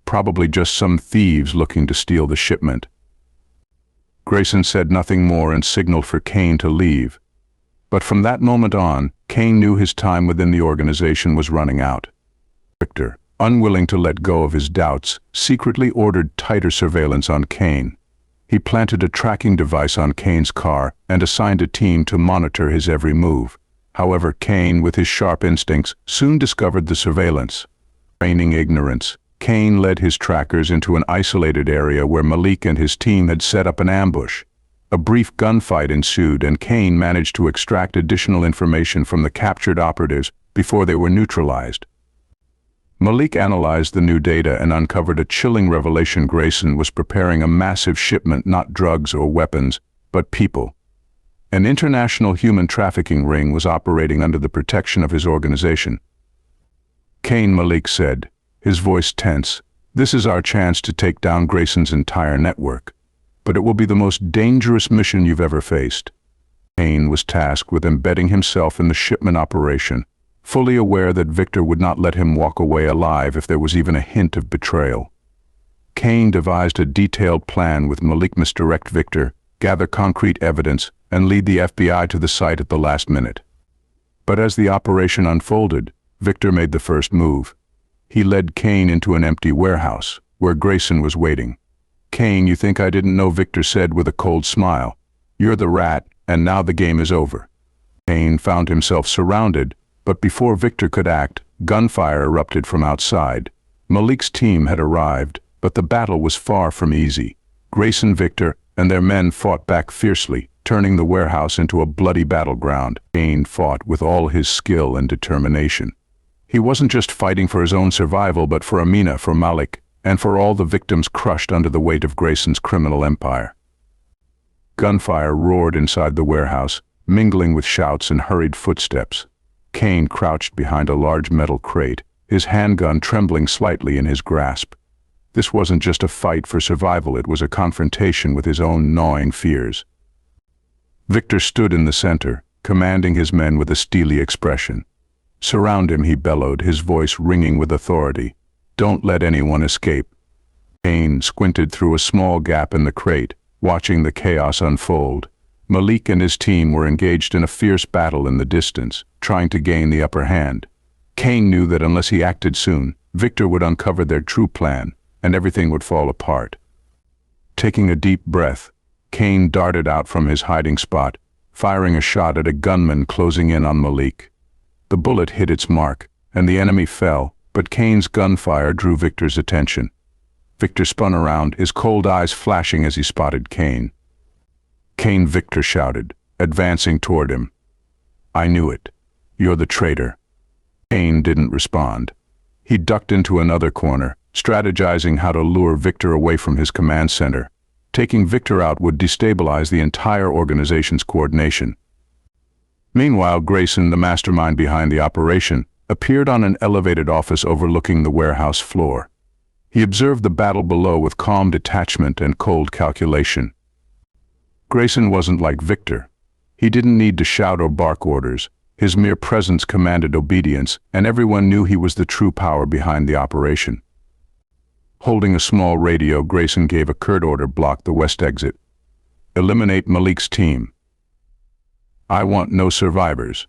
"Probably just some thieves looking to steal the shipment." Grayson said nothing more and signaled for Kane to leave. But from that moment on, Kane knew his time within the organization was running out. Victor, unwilling to let go of his doubts, secretly ordered tighter surveillance on Kane. He planted a tracking device on Kane's car and assigned a team to monitor his every move. However, Kane, with his sharp instincts, soon discovered the surveillance. Feigning ignorance, Kane led his trackers into an isolated area where Malik and his team had set up an ambush. A brief gunfight ensued, and Kane managed to extract additional information from the captured operatives before they were neutralized. Malik analyzed the new data and uncovered a chilling revelation: Grayson was preparing a massive shipment, not drugs or weapons, but people. An international human trafficking ring was operating under the protection of his organization. "Kane," Malik said, his voice tense, "this is our chance to take down Grayson's entire network. But it will be the most dangerous mission you've ever faced." Kane was tasked with embedding himself in the shipment operation, fully aware that Victor would not let him walk away alive if there was even a hint of betrayal. Kane devised a detailed plan with Malik: misdirect Victor, gather concrete evidence, and lead the FBI to the site at the last minute. But as the operation unfolded, Victor made the first move. He led Kane into an empty warehouse, where Grayson was waiting. "Kane, you think I didn't know?" Victor said with a cold smile. "You're the rat, and now the game is over." Kane found himself surrounded, but before Victor could act, gunfire erupted from outside. Malik's team had arrived, but the battle was far from easy. Grayson, Victor, and their men fought back fiercely, turning the warehouse into a bloody battleground. Kane fought with all his skill and determination. He wasn't just fighting for his own survival, but for Amina, for Malik, and for all the victims crushed under the weight of Grayson's criminal empire. Gunfire roared inside the warehouse, mingling with shouts and hurried footsteps. Kane crouched behind a large metal crate, his handgun trembling slightly in his grasp. This wasn't just a fight for survival, it was a confrontation with his own gnawing fears. Victor stood in the center, commanding his men with a steely expression. "Surround him," he bellowed, his voice ringing with authority. "Don't let anyone escape." Cain squinted through a small gap in the crate, watching the chaos unfold. Malik and his team were engaged in a fierce battle in the distance, trying to gain the upper hand. Cain knew that unless he acted soon, Victor would uncover their true plan, and everything would fall apart. Taking a deep breath, Cain darted out from his hiding spot, firing a shot at a gunman closing in on Malik. The bullet hit its mark, and the enemy fell, but Cain's gunfire drew Victor's attention. Victor spun around, his cold eyes flashing as he spotted Cain. "Cain," Victor shouted, advancing toward him. "I knew it. You're the traitor." Cain didn't respond. He ducked into another corner, strategizing how to lure Victor away from his command center. Taking Victor out would destabilize the entire organization's coordination. Meanwhile, Grayson, the mastermind behind the operation, appeared on an elevated office overlooking the warehouse floor. He observed the battle below with calm detachment and cold calculation. Grayson wasn't like Victor. He didn't need to shout or bark orders. His mere presence commanded obedience, and everyone knew he was the true power behind the operation. Holding a small radio, Grayson gave a curt order: block the west exit. Eliminate Malik's team. I want no survivors.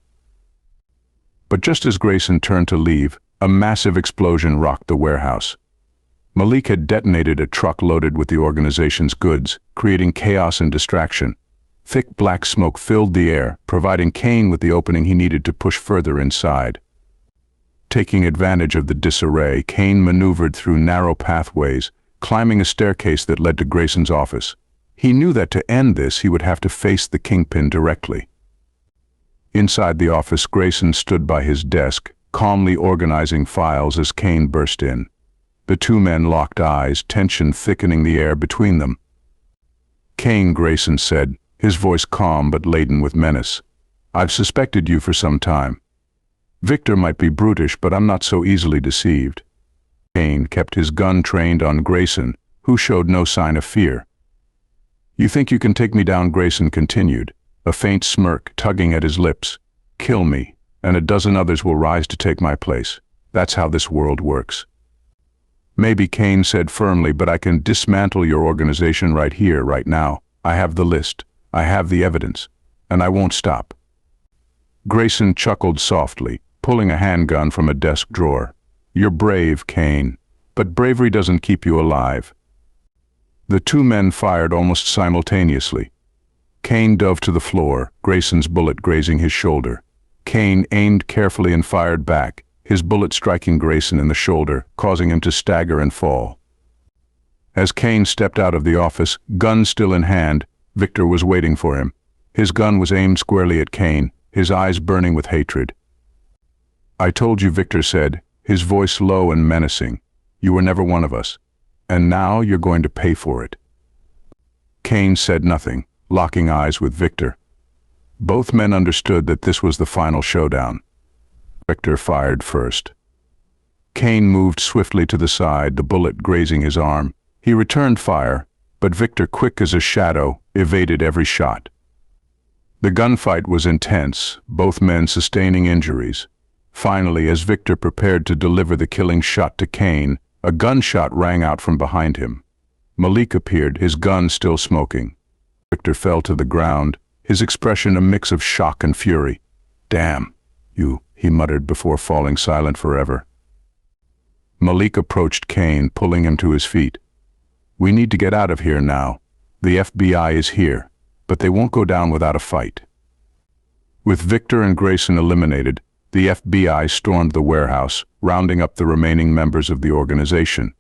But just as Grayson turned to leave, a massive explosion rocked the warehouse. Malik had detonated a truck loaded with the organization's goods, creating chaos and distraction. Thick black smoke filled the air, providing Cain with the opening he needed to push further inside. Taking advantage of the disarray, Cain maneuvered through narrow pathways, climbing a staircase that led to Grayson's office. He knew that to end this, he would have to face the kingpin directly. Inside the office, Grayson stood by his desk, calmly organizing files as Cain burst in. The two men locked eyes, tension thickening the air between them. "Cain," Grayson said, his voice calm but laden with menace. "I've suspected you for some time. Victor might be brutish, but I'm not so easily deceived." Cain kept his gun trained on Grayson, who showed no sign of fear. "You think you can take me down?" Grayson continued, a faint smirk tugging at his lips. "Kill me, and a dozen others will rise to take my place. That's how this world works." "Maybe," Cain said firmly, "but I can dismantle your organization right here, right now. I have the list. I have the evidence, and I won't stop." Grayson chuckled softly, pulling a handgun from a desk drawer. "You're brave, Cain, but bravery doesn't keep you alive." The two men fired almost simultaneously. Cain dove to the floor, Grayson's bullet grazing his shoulder. Cain aimed carefully and fired back, his bullet striking Grayson in the shoulder, causing him to stagger and fall. As Cain stepped out of the office, gun still in hand, Victor was waiting for him. His gun was aimed squarely at Cain, his eyes burning with hatred. "I told you," Victor said, his voice low and menacing. "You were never one of us. And now you're going to pay for it." Cain said nothing, locking eyes with Victor. Both men understood that this was the final showdown. Victor fired first. Cain moved swiftly to the side, the bullet grazing his arm. He returned fire, but Victor, quick as a shadow, evaded every shot. The gunfight was intense, both men sustaining injuries. Finally, as Victor prepared to deliver the killing shot to Cain, a gunshot rang out from behind him. Malik appeared, his gun still smoking. Victor fell to the ground, his expression a mix of shock and fury. "Damn, you," he muttered before falling silent forever. Malik approached Cain, pulling him to his feet. "We need to get out of here now. The FBI is here, but they won't go down without a fight." With Victor and Grayson eliminated, the FBI stormed the warehouse, rounding up the remaining members of the organization.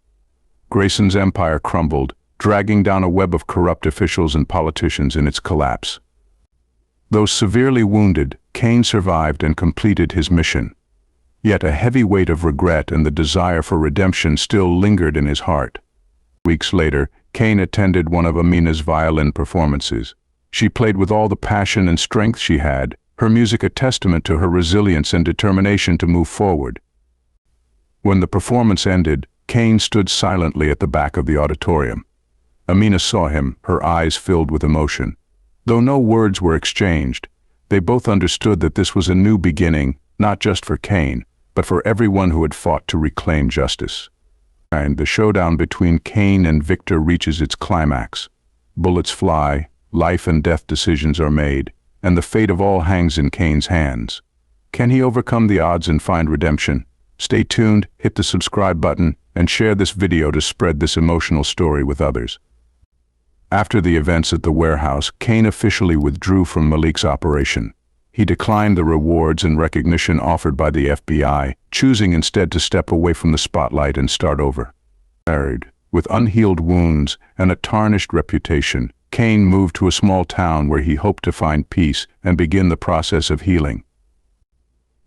Grayson's empire crumbled, dragging down a web of corrupt officials and politicians in its collapse. Though severely wounded, Cain survived and completed his mission. Yet a heavy weight of regret and the desire for redemption still lingered in his heart. Weeks later, Cain attended one of Amina's violin performances. She played with all the passion and strength she had, her music a testament to her resilience and determination to move forward. When the performance ended, Cain stood silently at the back of the auditorium. Amina saw him, her eyes filled with emotion. Though no words were exchanged, they both understood that this was a new beginning, not just for Cain, but for everyone who had fought to reclaim justice. And the showdown between Cain and Victor reaches its climax. Bullets fly, life and death decisions are made, and the fate of all hangs in Cain's hands. Can he overcome the odds and find redemption? Stay tuned, hit the subscribe button, and share this video to spread this emotional story with others. After the events at the warehouse, Cain officially withdrew from Malik's operation. He declined the rewards and recognition offered by the FBI, choosing instead to step away from the spotlight and start over. Married, with unhealed wounds and a tarnished reputation, Cain moved to a small town where he hoped to find peace and begin the process of healing.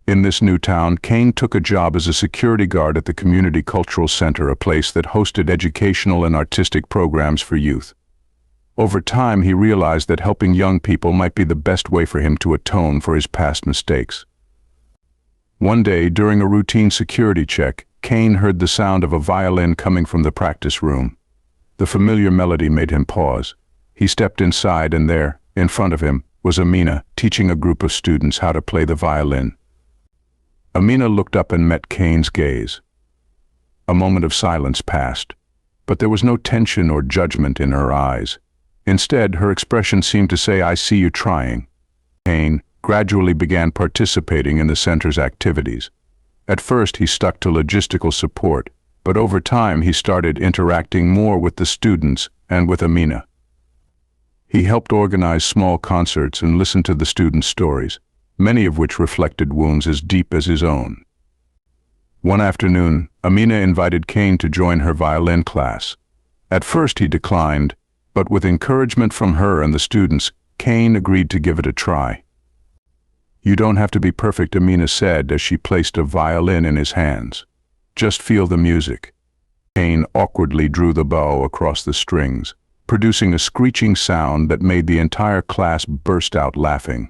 In this new town, Cain took a job as a security guard at the Community Cultural Center, a place that hosted educational and artistic programs for youth. Over time, he realized that helping young people might be the best way for him to atone for his past mistakes. One day, during a routine security check, Cain heard the sound of a violin coming from the practice room. The familiar melody made him pause. He stepped inside, and there, in front of him, was Amina, teaching a group of students how to play the violin. Amina looked up and met Cain's gaze. A moment of silence passed, but there was no tension or judgment in her eyes. Instead, her expression seemed to say, "I see you trying." Cain gradually began participating in the center's activities. At first, he stuck to logistical support, but over time he started interacting more with the students and with Amina. He helped organize small concerts and listened to the students' stories, many of which reflected wounds as deep as his own. One afternoon, Amina invited Cain to join her violin class. At first he declined, but with encouragement from her and the students, Cain agreed to give it a try. "You don't have to be perfect," Amina said as she placed a violin in his hands. "Just feel the music." Cain awkwardly drew the bow across the strings, producing a screeching sound that made the entire class burst out laughing.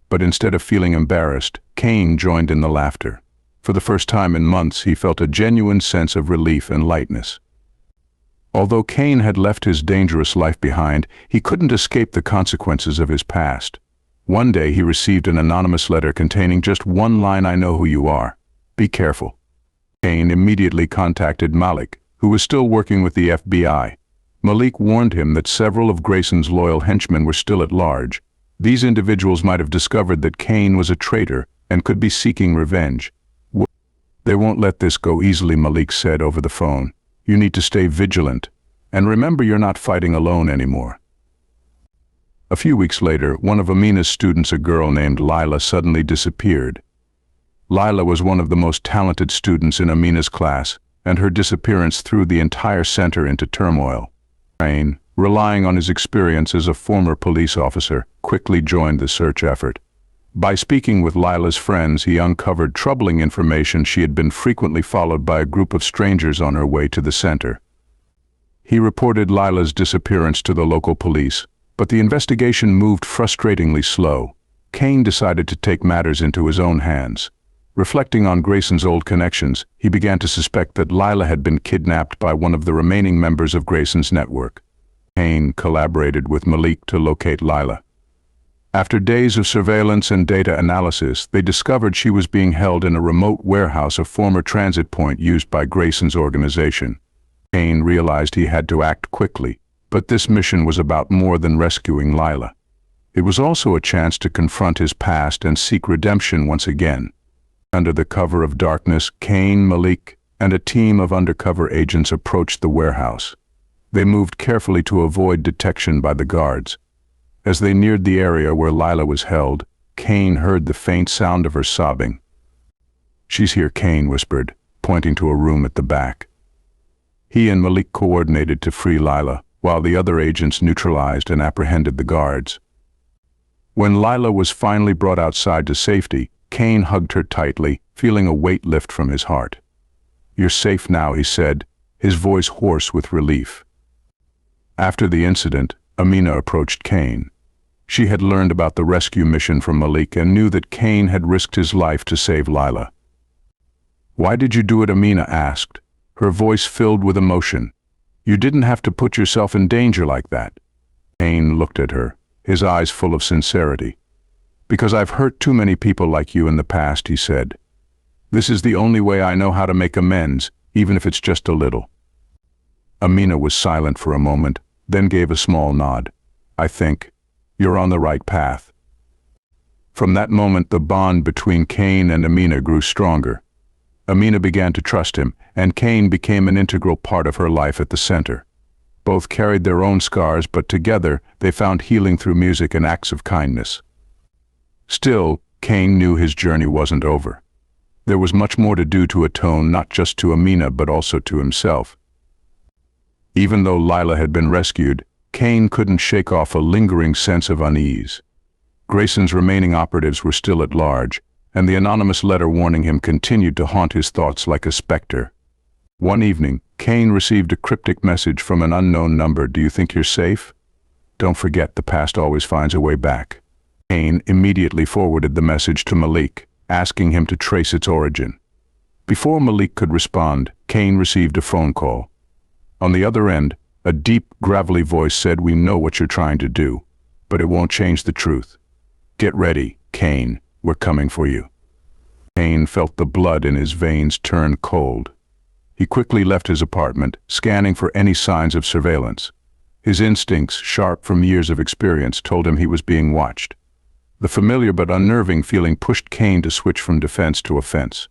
But instead of feeling embarrassed, Cain joined in the laughter. For the first time in months, he felt a genuine sense of relief and lightness. Although Cain had left his dangerous life behind, he couldn't escape the consequences of his past. One day he received an anonymous letter containing just one line, "I know who you are. Be careful." Cain immediately contacted Malik, who was still working with the FBI. Malik warned him that several of Grayson's loyal henchmen were still at large. These individuals might have discovered that Cain was a traitor and could be seeking revenge. "They won't let this go easily," Malik said over the phone. "You need to stay vigilant, and remember you're not fighting alone anymore." A few weeks later, one of Amina's students, a girl named Lila, suddenly disappeared. Lila was one of the most talented students in Amina's class, and her disappearance threw the entire center into turmoil. Cain, relying on his experience as a former police officer, quickly joined the search effort. By speaking with Lila's friends, he uncovered troubling information. She had been frequently followed by a group of strangers on her way to the center. He reported Lila's disappearance to the local police, but the investigation moved frustratingly slow. Cain decided to take matters into his own hands. Reflecting on Grayson's old connections, he began to suspect that Lila had been kidnapped by one of the remaining members of Grayson's network. Cain collaborated with Malik to locate Lila. After days of surveillance and data analysis, they discovered she was being held in a remote warehouse, a former transit point used by Grayson's organization. Cain realized he had to act quickly, but this mission was about more than rescuing Lila. It was also a chance to confront his past and seek redemption once again. Under the cover of darkness, Cain, Malik, and a team of undercover agents approached the warehouse. They moved carefully to avoid detection by the guards. As they neared the area where Lila was held, Cain heard the faint sound of her sobbing. "She's here," Cain whispered, pointing to a room at the back. He and Malik coordinated to free Lila, while the other agents neutralized and apprehended the guards. When Lila was finally brought outside to safety, Cain hugged her tightly, feeling a weight lift from his heart. "You're safe now," he said, his voice hoarse with relief. After the incident, Amina approached Cain. She had learned about the rescue mission from Malik and knew that Cain had risked his life to save Lila. "Why did you do it?" Amina asked, her voice filled with emotion. "You didn't have to put yourself in danger like that." Cain looked at her, his eyes full of sincerity. Because I've hurt too many people like you in the past, he said. This is the only way I know how to make amends, even if it's just a little. Amina was silent for a moment, then gave a small nod. I think you're on the right path. From that moment, the bond between Cain and Amina grew stronger. Amina began to trust him, and Cain became an integral part of her life at the center. Both carried their own scars, but together they found healing through music and acts of kindness. Still, Cain knew his journey wasn't over. There was much more to do to atone, not just to Amina but also to himself. Even though Lila had been rescued, Cain couldn't shake off a lingering sense of unease. Grayson's remaining operatives were still at large, and the anonymous letter warning him continued to haunt his thoughts like a specter. One evening, Cain received a cryptic message from an unknown number. Do you think you're safe? Don't forget, the past always finds a way back. Cain immediately forwarded the message to Malik, asking him to trace its origin. Before Malik could respond, Cain received a phone call. On the other end, a deep, gravelly voice said, "We know what you're trying to do, but it won't change the truth. Get ready, Cain. We're coming for you." Cain felt the blood in his veins turn cold. He quickly left his apartment, scanning for any signs of surveillance. His instincts, sharp from years of experience, told him he was being watched. The familiar but unnerving feeling pushed Cain to switch from defense to offense.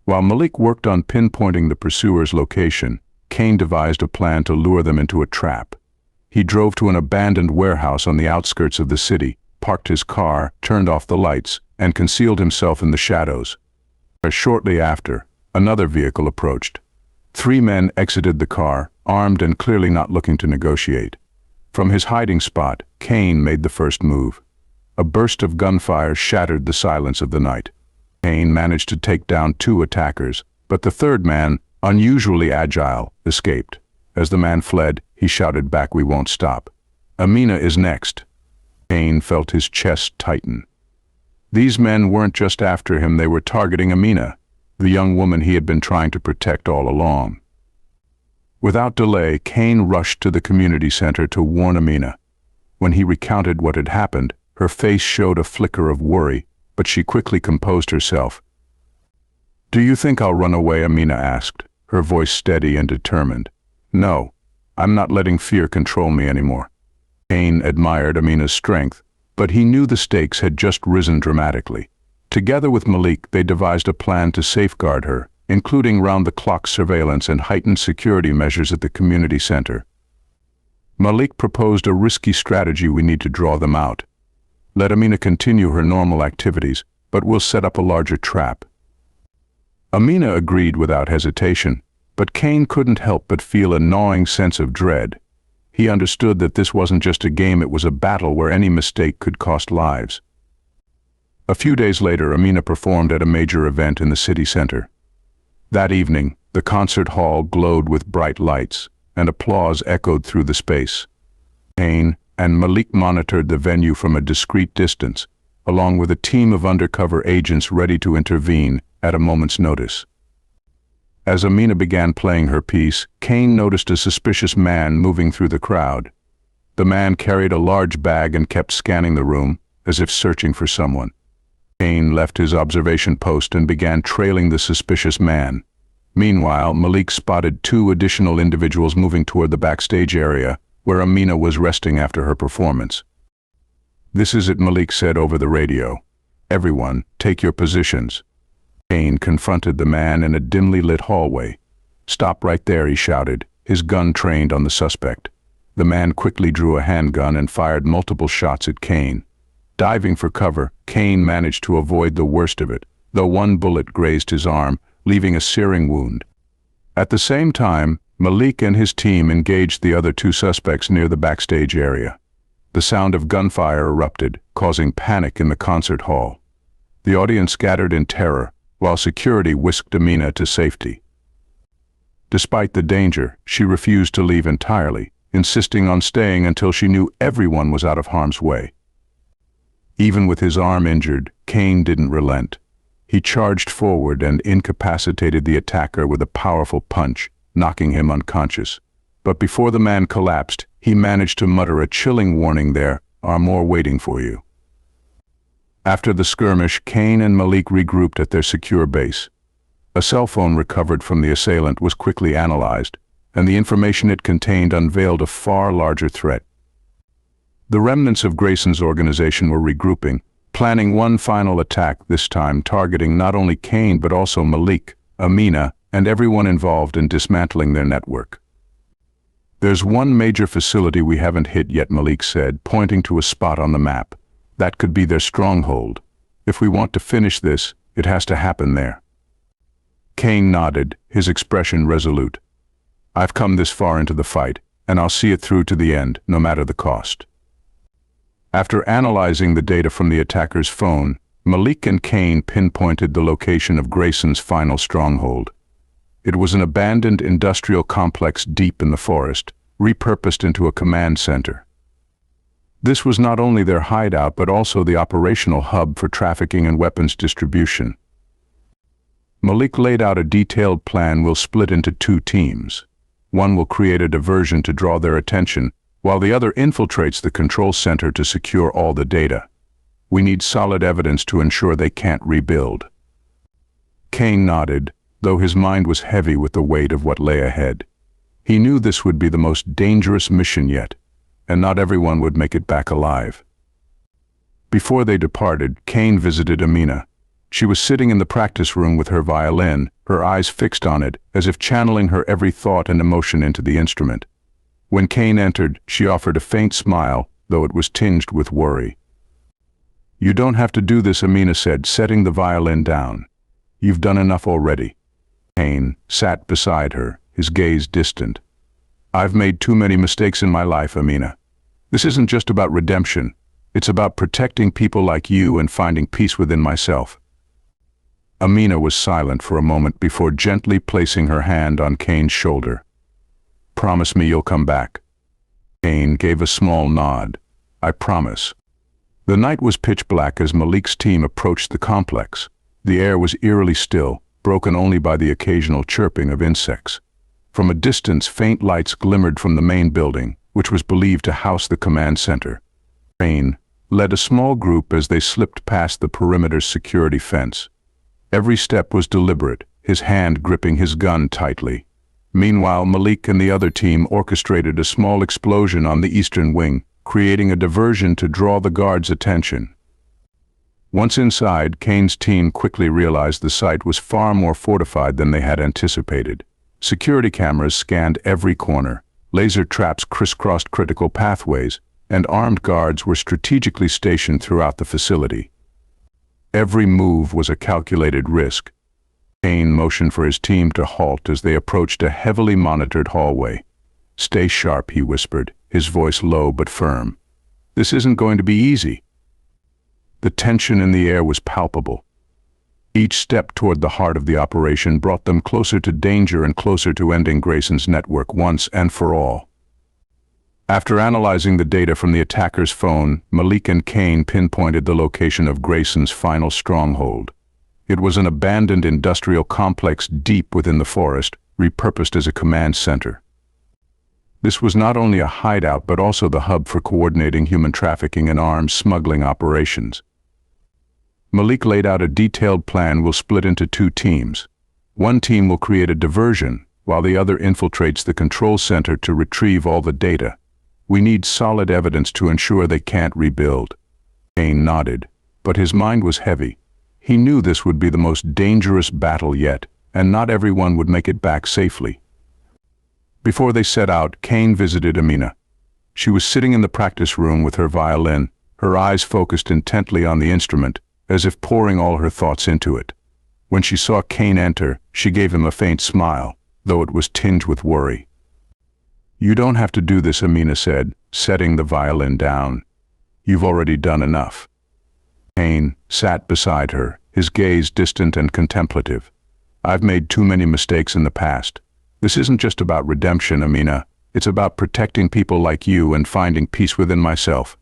While Malik worked on pinpointing the pursuer's location, Cain devised a plan to lure them into a trap. He drove to an abandoned warehouse on the outskirts of the city, parked his car, turned off the lights, and concealed himself in the shadows. Shortly after, another vehicle approached. 3 men exited the car, armed and clearly not looking to negotiate. From his hiding spot, Cain made the first move. A burst of gunfire shattered the silence of the night. Cain managed to take down 2 attackers, but the third man, unusually agile, escaped. As the man fled, he shouted back, "We won't stop. Amina is next." Cain felt his chest tighten. These men weren't just after him, they were targeting Amina, the young woman he had been trying to protect all along. Without delay, Cain rushed to the community center to warn Amina. When he recounted what had happened, her face showed a flicker of worry, but she quickly composed herself. "Do you think I'll run away?" Amina asked, her voice steady and determined. "No, I'm not letting fear control me anymore." Cain admired Amina's strength, but he knew the stakes had just risen dramatically. Together with Malik, they devised a plan to safeguard her, including round-the-clock surveillance and heightened security measures at the community center. Malik proposed a risky strategy. "We need to draw them out. Let Amina continue her normal activities, but we'll set up a larger trap." Amina agreed without hesitation, but Cain couldn't help but feel a gnawing sense of dread. He understood that this wasn't just a game, it was a battle where any mistake could cost lives. A few days later, Amina performed at a major event in the city center. That evening, the concert hall glowed with bright lights, and applause echoed through the space. Cain and Malik monitored the venue from a discreet distance, along with a team of undercover agents ready to intervene at a moment's notice. As Amina began playing her piece, Cain noticed a suspicious man moving through the crowd. The man carried a large bag and kept scanning the room, as if searching for someone. Cain left his observation post and began trailing the suspicious man. Meanwhile, Malik spotted 2 additional individuals moving toward the backstage area, where Amina was resting after her performance. "This is it," Malik said over the radio. "Everyone, take your positions." Cain confronted the man in a dimly lit hallway. "Stop right there," he shouted, his gun trained on the suspect. The man quickly drew a handgun and fired multiple shots at Cain. Diving for cover, Cain managed to avoid the worst of it, though one bullet grazed his arm, leaving a searing wound. At the same time, Malik and his team engaged the other 2 suspects near the backstage area. The sound of gunfire erupted, causing panic in the concert hall. The audience scattered in terror, while security whisked Amina to safety. Despite the danger, she refused to leave entirely, insisting on staying until she knew everyone was out of harm's way. Even with his arm injured, Cain didn't relent. He charged forward and incapacitated the attacker with a powerful punch, knocking him unconscious. But before the man collapsed, he managed to mutter a chilling warning, "There are more waiting for you." After the skirmish, Kane and Malik regrouped at their secure base. A cell phone recovered from the assailant was quickly analyzed, and the information it contained unveiled a far larger threat. The remnants of Grayson's organization were regrouping, planning one final attack, this time targeting not only Kane but also Malik, Amina, and everyone involved in dismantling their network. "There's one major facility we haven't hit yet," Malik said, pointing to a spot on the map. "That could be their stronghold. If we want to finish this, it has to happen there." Kane nodded, his expression resolute. "I've come this far into the fight, and I'll see it through to the end, no matter the cost." After analyzing the data from the attacker's phone, Malik and Kane pinpointed the location of Grayson's final stronghold. It was an abandoned industrial complex deep in the forest, repurposed into a command center. This was not only their hideout but also the operational hub for trafficking and weapons distribution. Malik laid out a detailed plan. "We'll split into two teams. One will create a diversion to draw their attention, while the other infiltrates the control center to secure all the data. We need solid evidence to ensure they can't rebuild." Kane nodded, though his mind was heavy with the weight of what lay ahead. He knew this would be the most dangerous mission yet, and not everyone would make it back alive. Before they departed, Kane visited Amina. She was sitting in the practice room with her violin, her eyes fixed on it, as if channeling her every thought and emotion into the instrument. When Kane entered, she offered a faint smile, though it was tinged with worry. "You don't have to do this," Amina said, setting the violin down. "You've done enough already." Kane sat beside her, his gaze distant. "I've made too many mistakes in my life, Amina. This isn't just about redemption. It's about protecting people like you and finding peace within myself." Amina was silent for a moment before gently placing her hand on Kane's shoulder. "Promise me you'll come back." Kane gave a small nod. "I promise." The night was pitch black as Malik's team approached the complex. The air was eerily still, broken only by the occasional chirping of insects. From a distance, faint lights glimmered from the main building, which was believed to house the command center. Kane led a small group as they slipped past the perimeter's security fence. Every step was deliberate, his hand gripping his gun tightly. Meanwhile, Malik and the other team orchestrated a small explosion on the eastern wing, creating a diversion to draw the guards' attention. Once inside, Kane's team quickly realized the site was far more fortified than they had anticipated. Security cameras scanned every corner, laser traps crisscrossed critical pathways, and armed guards were strategically stationed throughout the facility. Every move was a calculated risk. Kane motioned for his team to halt as they approached a heavily monitored hallway. "Stay sharp," he whispered, his voice low but firm. "This isn't going to be easy." The tension in the air was palpable. Each step toward the heart of the operation brought them closer to danger and closer to ending Grayson's network once and for all. After analyzing the data from the attacker's phone, Malik and Kane pinpointed the location of Grayson's final stronghold. It was an abandoned industrial complex deep within the forest, repurposed as a command center. This was not only a hideout but also the hub for coordinating human trafficking and arms smuggling operations. Malik laid out a detailed plan. "We'll split into two teams. One team will create a diversion, while the other infiltrates the control center to retrieve all the data. We need solid evidence to ensure they can't rebuild." Kane nodded, but his mind was heavy. He knew this would be the most dangerous battle yet, and not everyone would make it back safely. Before they set out, Kane visited Amina. She was sitting in the practice room with her violin, her eyes focused intently on the instrument, as if pouring all her thoughts into it. When she saw Kane enter, she gave him a faint smile, though it was tinged with worry. "You don't have to do this," Amina said, setting the violin down. "You've already done enough." Kane sat beside her, his gaze distant and contemplative. "I've made too many mistakes in the past. This isn't just about redemption, Amina. It's about protecting people like you and finding peace within myself."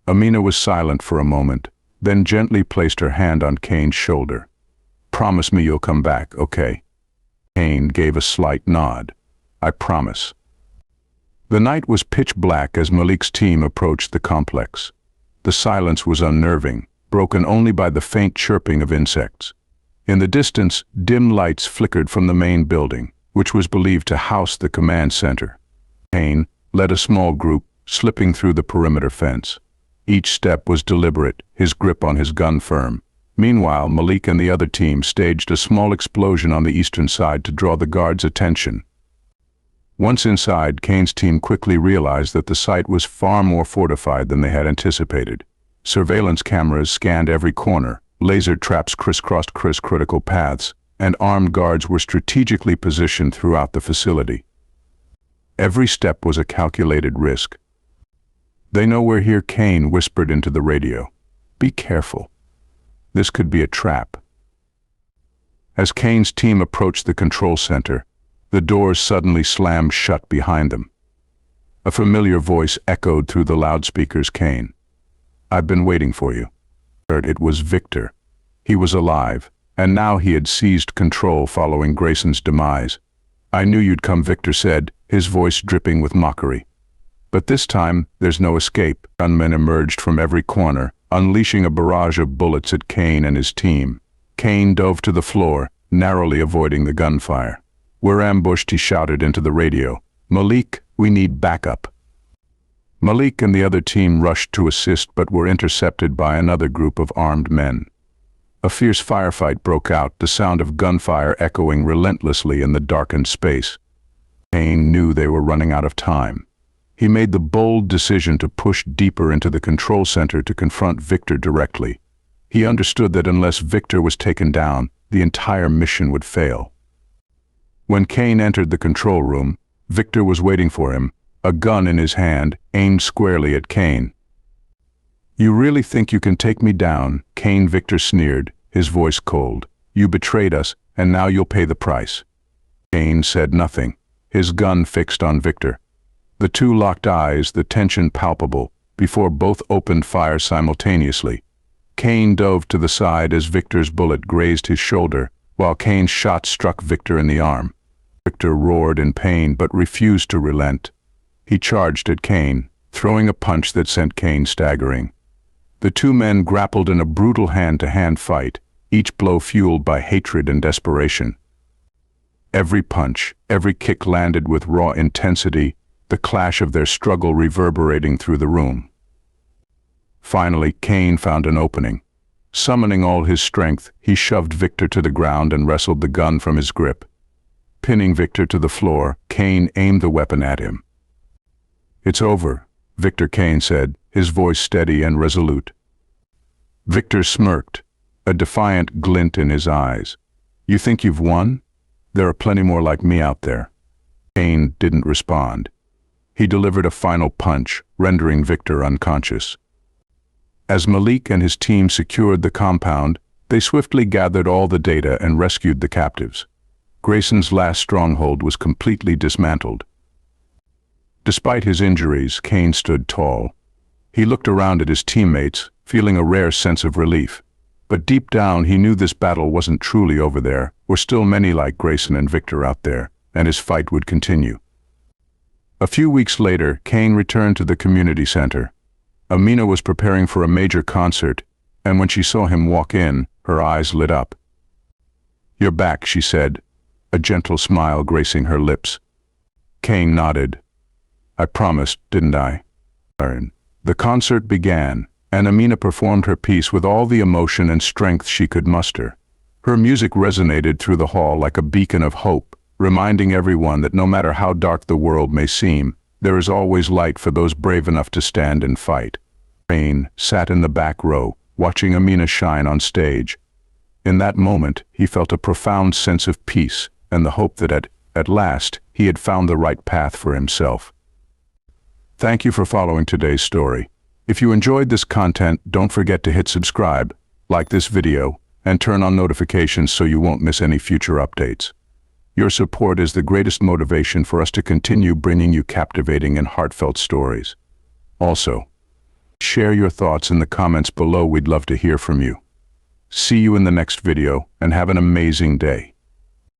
Amina was silent for a moment, then gently placed her hand on Kane's shoulder. "Promise me you'll come back, okay?" Kane gave a slight nod. "I promise." The night was pitch black as Malik's team approached the complex. The silence was unnerving, broken only by the faint chirping of insects. In the distance, dim lights flickered from the main building, which was believed to house the command center. Cain led a small group, slipping through the perimeter fence. Each step was deliberate, his grip on his gun firm. Meanwhile, Malik and the other team staged a small explosion on the eastern side to draw the guards' attention. Once inside, Cain's team quickly realized that the site was far more fortified than they had anticipated. Surveillance cameras scanned every corner, laser traps crisscrossed critical paths, and armed guards were strategically positioned throughout the facility. Every step was a calculated risk. "They know we're here," Cain whispered into the radio. "Be careful. This could be a trap." As Cain's team approached the control center, the doors suddenly slammed shut behind them. A familiar voice echoed through the loudspeakers. "Cain, I've been waiting for you." It was Victor. He was alive, and now he had seized control following Grayson's demise. "I knew you'd come," Victor said, his voice dripping with mockery. "But this time, there's no escape." Gunmen emerged from every corner, unleashing a barrage of bullets at Cain and his team. Cain dove to the floor, narrowly avoiding the gunfire. "We're ambushed," he shouted into the radio. "Malik, we need backup." Malik and the other team rushed to assist but were intercepted by another group of armed men. A fierce firefight broke out, the sound of gunfire echoing relentlessly in the darkened space. Cain knew they were running out of time. He made the bold decision to push deeper into the control center to confront Victor directly. He understood that unless Victor was taken down, the entire mission would fail. When Cain entered the control room, Victor was waiting for him, a gun in his hand, aimed squarely at Cain. "You really think you can take me down?" Cain, Victor sneered, his voice cold. "You betrayed us, and now you'll pay the price." Cain said nothing, his gun fixed on Victor. The two locked eyes, the tension palpable, before both opened fire simultaneously. Cain dove to the side as Victor's bullet grazed his shoulder, while Cain's shot struck Victor in the arm. Victor roared in pain but refused to relent. He charged at Cain, throwing a punch that sent Cain staggering. The two men grappled in a brutal hand-to-hand fight, each blow fueled by hatred and desperation. Every punch, every kick landed with raw intensity, the clash of their struggle reverberating through the room. Finally, Cain found an opening. Summoning all his strength, he shoved Victor to the ground and wrestled the gun from his grip. Pinning Victor to the floor, Cain aimed the weapon at him. "It's over," Victor, Cain said, his voice steady and resolute. Victor smirked, a defiant glint in his eyes. "You think you've won? There are plenty more like me out there." Cain didn't respond. He delivered a final punch, rendering Victor unconscious. As Malik and his team secured the compound, they swiftly gathered all the data and rescued the captives. Grayson's last stronghold was completely dismantled. Despite his injuries, Cain stood tall. He looked around at his teammates, feeling a rare sense of relief. But deep down, he knew this battle wasn't truly over. There were still many like Grayson and Victor out there, and his fight would continue. A few weeks later, Cain returned to the community center. Amina was preparing for a major concert, and when she saw him walk in, her eyes lit up. "You're back," she said, a gentle smile gracing her lips. Cain nodded. "I promised, didn't I?" The concert began, and Amina performed her piece with all the emotion and strength she could muster. Her music resonated through the hall like a beacon of hope, reminding everyone that no matter how dark the world may seem, there is always light for those brave enough to stand and fight. Cain sat in the back row, watching Amina shine on stage. In that moment, he felt a profound sense of peace and the hope that at last he had found the right path for himself. Thank you for following today's story. If you enjoyed this content, don't forget to hit subscribe, like this video, and turn on notifications so you won't miss any future updates. Your support is the greatest motivation for us to continue bringing you captivating and heartfelt stories. Also, share your thoughts in the comments below. We'd love to hear from you. See you in the next video, and have an amazing day.